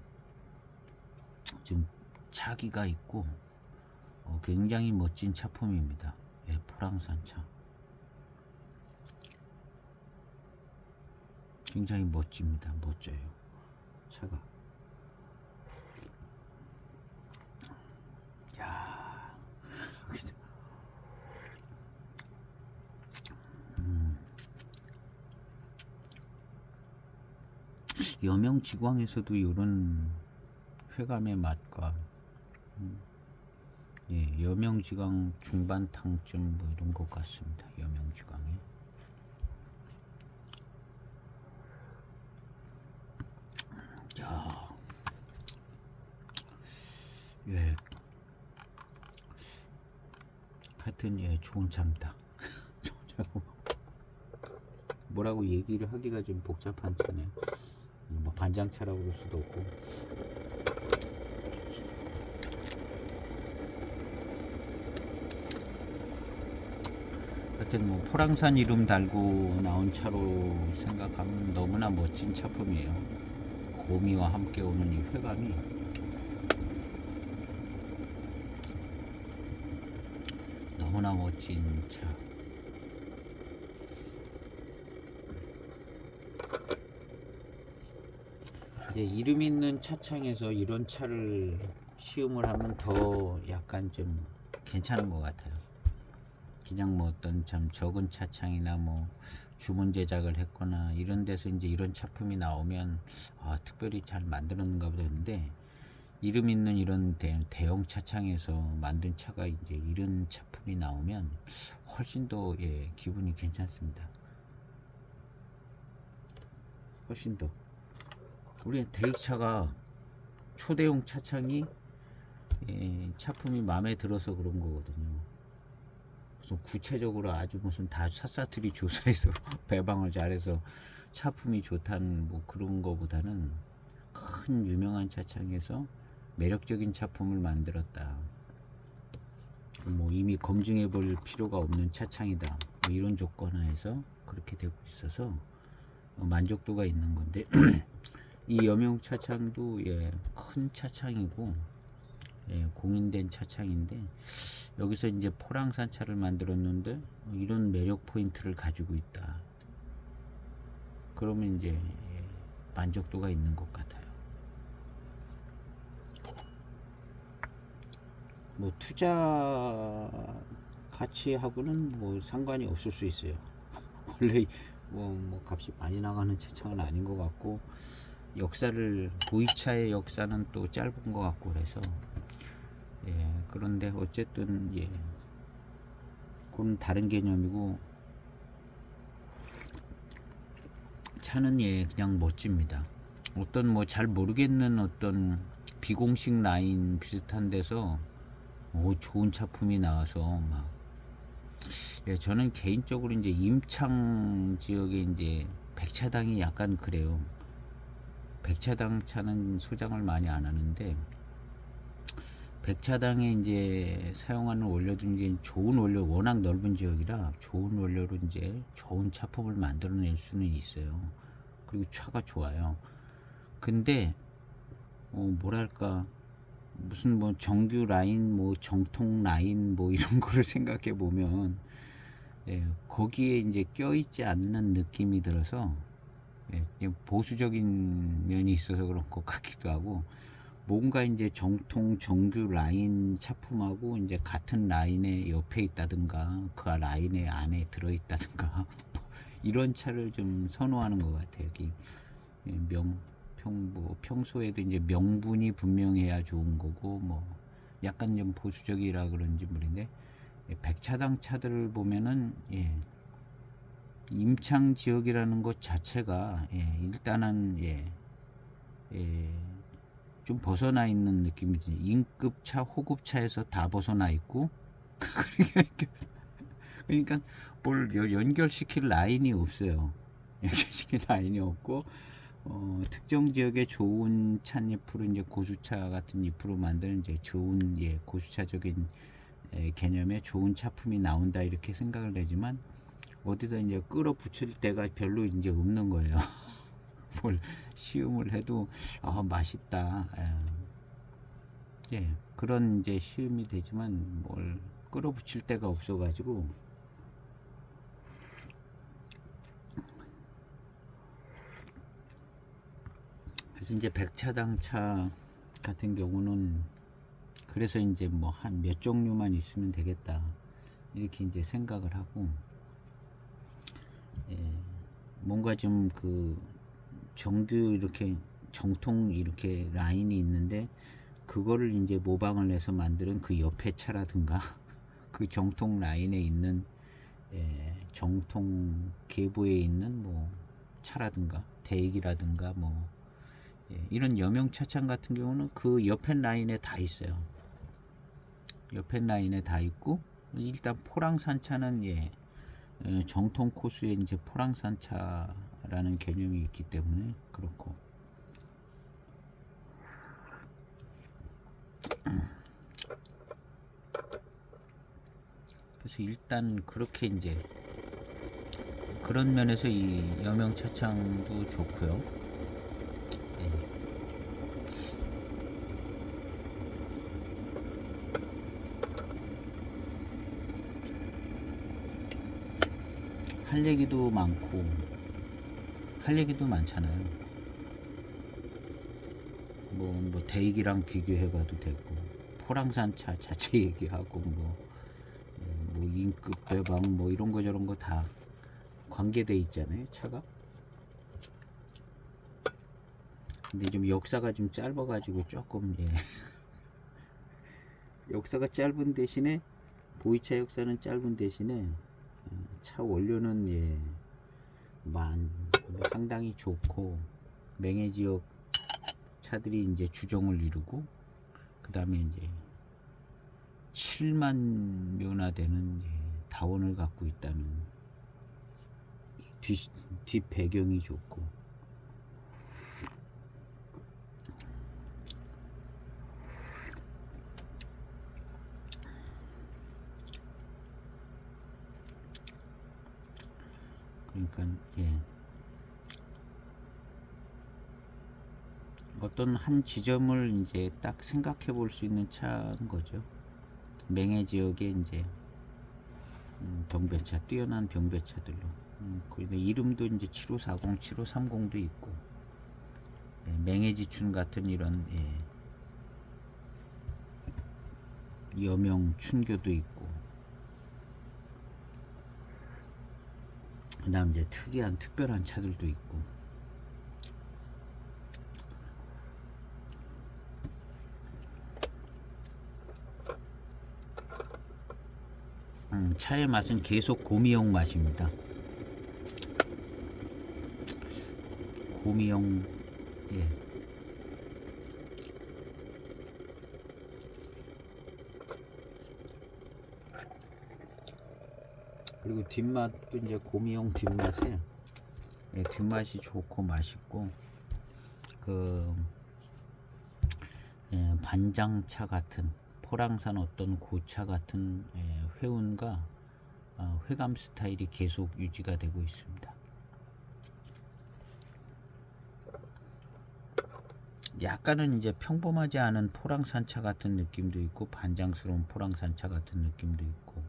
좀 차기가 있고 굉장히 멋진 차품입니다. 예, 포랑산 차. 굉장히 멋집니다. 멋져요. 차가. 야, 여명지광에서도 이런 회감의 맛과 예, 여명지광 중반탕쯤 뭐 이런 것 같습니다. 여명지광에. 야, 예, 하여튼 예, 좋은 차입니다. 좋은 차고 뭐라고 얘기를 하기가 좀 복잡한 차네요. 뭐 반장차라고 그럴 수도 없고. 하여튼 뭐 포랑산 이름 달고 나온 차로 생각하면 너무나 멋진 차품이에요. 고미와 함께 오는 이 회감이 너무나 멋진 차. 이제 이름 있는 차창에서 이런 차를 시음을 하면 더 약간 좀 괜찮은 것 같아요. 그냥 뭐 어떤 참 적은 차창이나 뭐 주문 제작을 했거나 이런 데서 이제 이런 차품이 나오면 특별히 잘 만들었는가 보다 했는데, 이름 있는 이런 대형 차창에서 만든 차가 이제 이런 차품이 나오면 훨씬 더 예, 기분이 괜찮습니다. 훨씬 더. 우리 대익차가 초대형 차창이 예, 차품이 마음에 들어서 그런 거거든요. 무슨 구체적으로 아주 무슨 다 샅샅이 조사해서 배방을 잘해서 차품이 좋다는 뭐 그런 거보다는 큰 유명한 차창에서 매력적인 차품을 만들었다. 뭐 이미 검증해 볼 필요가 없는 차창이다. 뭐 이런 조건 하에서 그렇게 되고 있어서 만족도가 있는 건데 이 여명 차창도 예, 큰 차창이고 예, 공인된 차창인데 여기서 이제 포랑산 차를 만들었는데 이런 매력 포인트를 가지고 있다. 그러면 이제 예, 만족도가 있는 것 같아요. 뭐 투자 가치하고는 뭐 상관이 없을 수 있어요. 원래 뭐 값이 많이 나가는 차창은 아닌 것 같고, 역사를 보이차의 역사는 또 짧은 것 같고 그래서 예, 그런데 어쨌든 예, 그건 다른 개념이고 차는 예, 그냥 멋집니다. 어떤 뭐 잘 모르겠는 어떤 비공식 라인 비슷한 데서 좋은 차품이 나와서 막 예, 저는 개인적으로 이제 임창 지역에 이제 백차당이 약간 그래요. 백차당 차는 소장을 많이 안 하는데 백차당에 이제 사용하는 원료도 이제 좋은 원료, 워낙 넓은 지역이라 좋은 원료로 이제 좋은 차품을 만들어낼 수는 있어요. 그리고 차가 좋아요. 근데 뭐랄까 무슨 뭐 정규 라인, 뭐 정통 라인 뭐 이런 거를 생각해 보면 예, 거기에 이제 껴있지 않는 느낌이 들어서 예, 보수적인 면이 있어서 그런 것 같기도 하고, 뭔가 이제 정통 정규 라인 차품하고 이제 같은 라인에 옆에 있다든가 그 라인에 안에 들어 있다든가 이런 차를 좀 선호하는 것 같아요. 여기 평소에도 이제 명분이 분명해야 좋은 거고, 뭐 약간 좀 보수적이라 그런지 모르는데 백차당 차들을 보면은 예, 임창 지역이라는 것 자체가 예, 일단은 예, 좀 벗어나 있는 느낌이지. 인급차, 호급차에서 다 벗어나 있고 그러니까 뭘 연결시킬 라인이 없어요. 연결시킬 라인이 없고 특정 지역에 좋은 찻잎으로 이제 고수차 같은 잎으로 만드는 이제 좋은 고수차적인 개념의 좋은 차품이 나온다 이렇게 생각을 하지만 어디서 이제 끌어붙일 때가 별로 이제 없는 거예요. 뭘 시음을 해도 맛있다. 그런 이제 시음이 되지만 뭘 끌어붙일 데가 없어가지고 그래서 이제 백차당차 같은 경우는 그래서 이제 뭐 한 몇 종류만 있으면 되겠다 이렇게 이제 생각을 하고 뭔가 좀 그 정규 이렇게 정통 이렇게 라인이 있는데 그거를 이제 모방을 해서 만드는 그 옆에 차라든가 그 정통 라인에 있는 정통 계보에 있는 뭐 차라든가 대익이라든가 뭐 이런 여명차창 같은 경우는 그 옆에 라인에 다 있어요. 옆에 라인에 다 있고 일단 포랑산차는 정통 코스에 이제 포랑산차라는 개념이 있기 때문에 그렇고 그래서 일단 그렇게 이제 그런 면에서 이 여명차창도 좋고요. 할 얘기도 많고 할 얘기도 많잖아요. 뭐 대익이랑 비교해봐도 되고 포랑산차 자체 얘기하고 뭐 인급 배방 뭐 이런 거 저런 거 다 관계돼 있잖아요, 차가. 근데 좀 역사가 좀 짧아가지고 조금 역사가 짧은 대신에 보이차 역사는 짧은 대신에 차 원료는 상당히 좋고 맹해 지역 차들이 이제 주종을 이루고 그 다음에 이제 7만 묘나 되는 다원을 갖고 있다는 뒷 배경이 좋고 그러니까 어떤 한 지점을 이제 딱 생각해 볼 수 있는 차인 거죠. 맹해 지역에 이제 병배차, 뛰어난 병배차들로 근데 이름도 이제 7540, 7530도 있고 맹해지춘 같은 이런 여명 춘교도 있고 그 다음 이제 특이한 특별한 차들도 있고 차의 맛은 계속 고미형 맛입니다. 고미형 그리고 뒷맛도 이제 고미형 뒷맛에 뒷맛이 좋고 맛있고 그 반장차 같은 포랑산 어떤 고차 같은 회운과 회감 스타일이 계속 유지가 되고 있습니다. 약간은 이제 평범하지 않은 포랑산차 같은 느낌도 있고 반장스러운 포랑산차 같은 느낌도 있고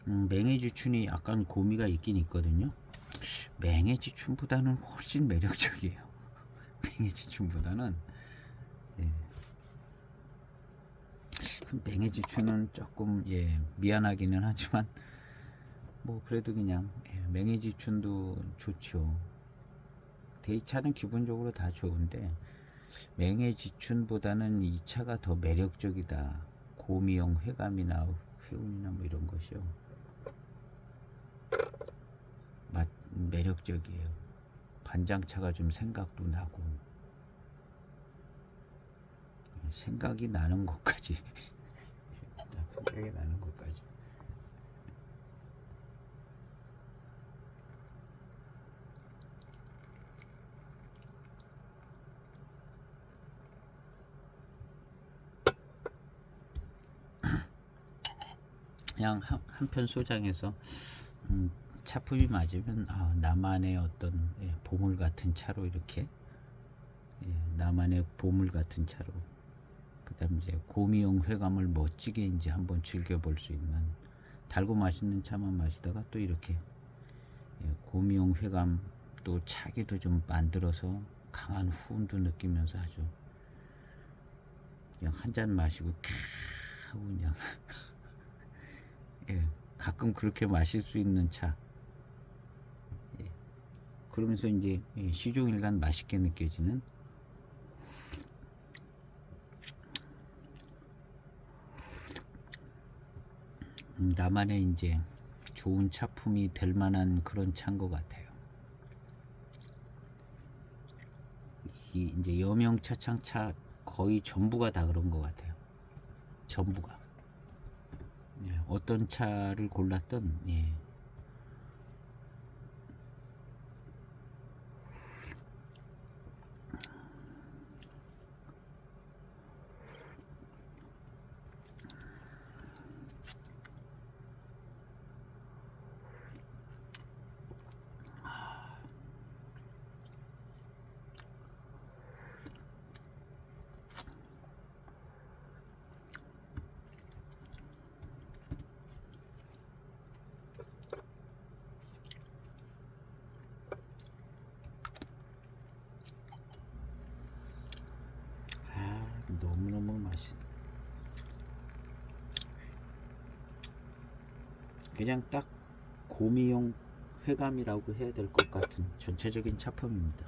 맹해지춘이 약간 고미가 있긴 있거든요. 맹해지춘보다는 훨씬 매력적이에요. 맹해지춘보다는 맹해지춘은 조금 미안하기는 하지만 뭐 그래도 그냥 맹해지춘도 좋죠. 데이차는 기본적으로 다 좋은데 맹해지춘보다는 이 차가 더 매력적이다. 고미형 회감이나 회운이나 뭐 이런 것이요. 매력적이에요. 간장차가 좀 생각도 나고, 생각이 나는 것까지 생각이 나는 것까지. 그냥 한편 소장해서 차품이 맞으면 나만의 어떤 보물 같은 차로 이렇게, 나만의 보물 같은 차로, 그다음 이제 고미용 회감을 멋지게 이제 한번 즐겨볼 수 있는, 달고 맛있는 차만 마시다가 또 이렇게 고미용 회감 또 차기도 좀 만들어서 강한 후음도 느끼면서 아주 그냥 한 잔 마시고 캬 하고 그냥 가끔 그렇게 마실 수 있는 차. 그러면서 이제 시종일관 맛있게 느껴지는, 나만의 이제 좋은 차품이 될 만한 그런 차인 것 같아요. 이 이제 여명 차창차 거의 전부가 다 그런 것 같아요. 전부가. 어떤 차를 골랐던, 너무너무 맛있어. 그냥 딱 고미용 회감이라고 해야 될 것 같은 전체적인 차품입니다.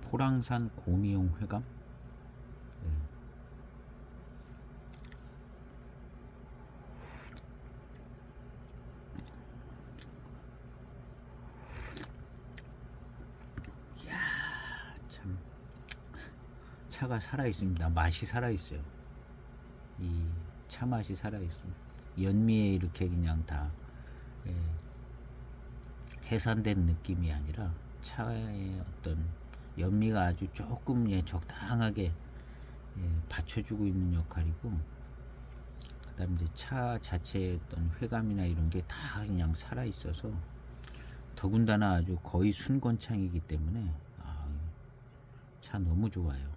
포랑산 고미용 회감. 이야, 참 차가 살아 있습니다. 맛이 살아 있어요. 이 차 맛이 살아 있습니다. 연미에 이렇게 그냥 다 해산된 느낌이 아니라 차의 어떤 연미가 아주 조금 적당하게 받쳐주고 있는 역할이고, 그다음 이제 차 자체의 어떤 회감이나 이런 게 다 그냥 살아 있어서, 더군다나 아주 거의 순건창이기 때문에 차 너무 좋아요.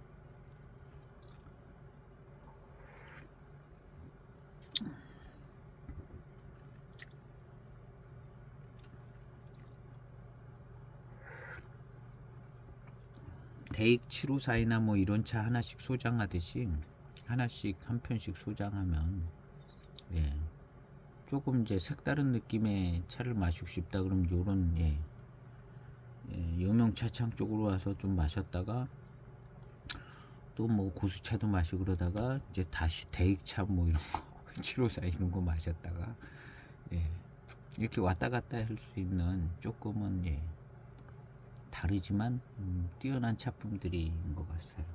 대익 754이나 뭐 이런 차 하나씩 소장하듯이 하나씩 한 편씩 소장하면 조금 이제 색다른 느낌의 차를 마시고 싶다 그러면 요런 여명차창 쪽으로 와서 좀 마셨다가 또 뭐 고수차도 마시고 그러다가 이제 다시 대익차 뭐 이런 거 754 이런 거 마셨다가 이렇게 왔다 갔다 할 수 있는 조금은 다르지만 뛰어난 차품들인 것 같아요.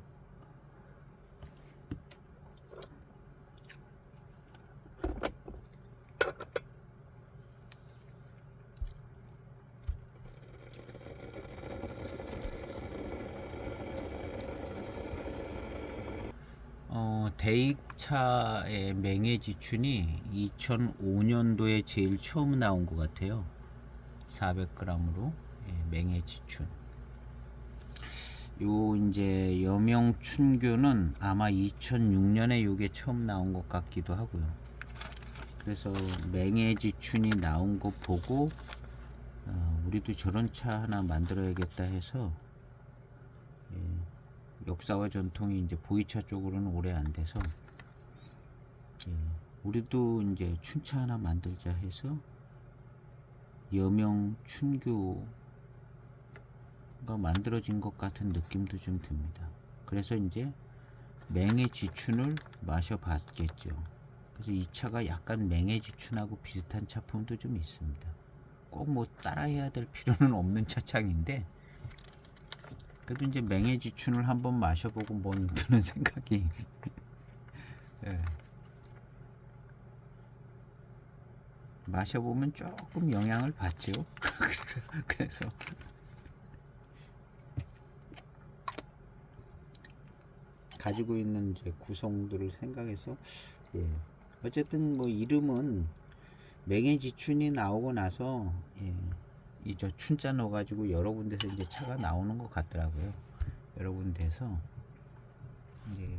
대익차의 맹해지춘이 2005년도에 제일 처음 나온 것 같아요. 400g으로 맹해지춘. 요 이제 여명춘교는 아마 2006년에 요게 처음 나온 것 같기도 하고요. 그래서 맹해지춘이 나온 거 보고 우리도 저런 차 하나 만들어야겠다 해서, 역사와 전통이 이제 보이차 쪽으로는 오래 안 돼서 우리도 이제 춘차 하나 만들자 해서 여명 춘교가 만들어진 것 같은 느낌도 좀 듭니다. 그래서 이제 맹해지춘을 마셔봤겠죠. 그래서 이 차가 약간 맹해지춘하고 비슷한 차품도 좀 있습니다. 꼭 뭐 따라해야 될 필요는 없는 차창인데, 그래도 이제 맹해지춘을 한번 마셔보고 뭔 드는 생각이 예. 마셔보면 조금 영향을 받죠. 그래서 가지고 있는 이제 구성들을 생각해서 예. 어쨌든 뭐 이름은 맹해지춘이 나오고 나서 예. 이 저 춘자 넣어가지고 여러 군데서 이제 차가 나오는 것 같더라고요. 여러 군데서 예.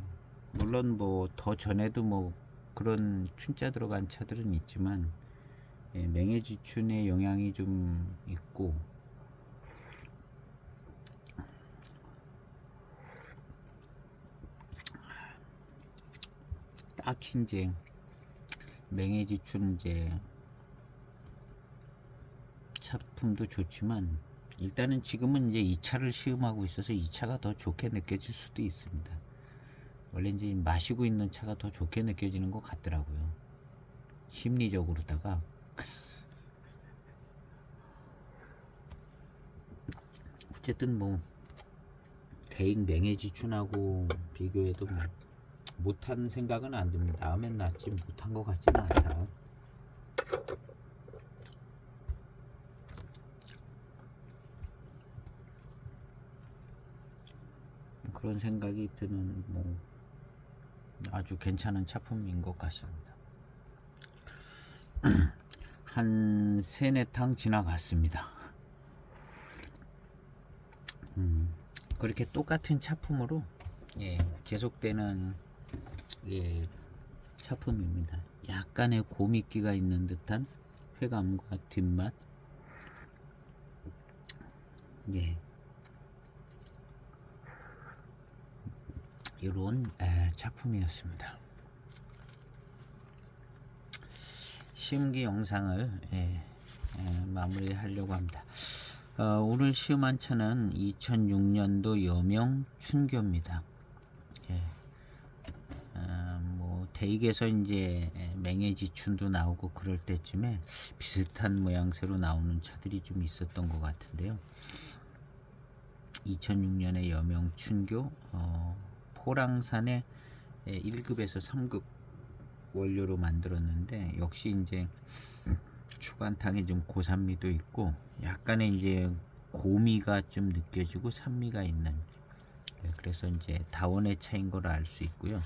물론 뭐 더 전에도 뭐 그런 춘자 들어간 차들은 있지만 예, 맹해지춘의 영향이 좀 있고 딱히 이제 맹해지춘 이제 차품도 좋지만 일단은 지금은 이제 이 차를 시음하고 있어서 이 차가 더 좋게 느껴질 수도 있습니다. 원래 이제 마시고 있는 차가 더 좋게 느껴지는 것 같더라고요. 심리적으로다가 어쨌든 뭐 대익 맹해지춘하고 비교해도 뭐 못한 생각은 안 듭니다. 다음엔 낫지 못한 것 같지는 않다. 그런 생각이 드는 뭐 아주 괜찮은 차품인 것 같습니다. 한 3-4탕 지나갔습니다. 그렇게 똑같은 차품으로 예, 계속되는 예, 차품입니다. 약간의 고미기가 있는 듯한 회감과 뒷맛 예, 이런 차품이었습니다. 시음기 영상을 마무리하려고 합니다. 오늘 시음한 차는 2006년도 여명 춘교입니다. 예. 뭐 대익에서 이제 맹해지춘도 나오고 그럴 때쯤에 비슷한 모양새로 나오는 차들이 좀 있었던 것 같은데요. 2006년에 여명 춘교 포랑산의 1급에서 3급 원료로 만들었는데 역시 이제 초반탕에 좀 고산미도 있고 약간의 이제 고미가 좀 느껴지고 산미가 있는 그래서 이제 다원의 차인 걸 알 수 있고요.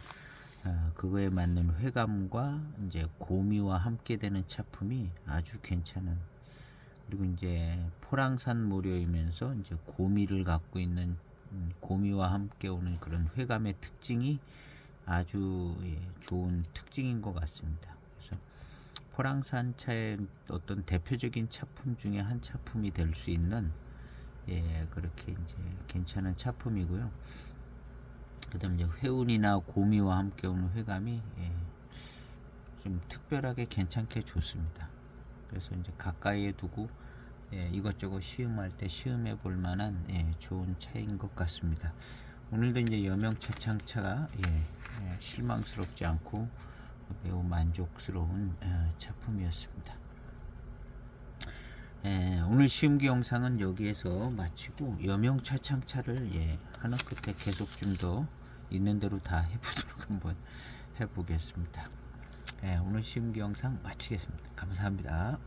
그거에 맞는 회감과 이제 고미와 함께 되는 차품이 아주 괜찮은 그리고 이제 포랑산 모료이면서 이제 고미를 갖고 있는 고미와 함께 오는 그런 회감의 특징이 아주 좋은 특징인 것 같습니다. 그래서 포랑산 차의 어떤 대표적인 차품 중에 한 차품이 될 수 있는 그렇게 이제 괜찮은 차품이고요. 그다음 이제 회운이나 고미와 함께 오는 회감이 좀 특별하게 괜찮게 좋습니다. 그래서 이제 가까이에 두고 이것저것 시음할 때 시음해 볼 만한 좋은 차인 것 같습니다. 오늘도 이제 여명 차창차가 실망스럽지 않고 매우 만족스러운 차품이었습니다. 오늘 시음기 영상은 여기에서 마치고 여명 차창차를 하는 끝에 계속 좀 더 있는 대로 다 해보도록 한번 해보겠습니다. 오늘 시음기 영상 마치겠습니다. 감사합니다.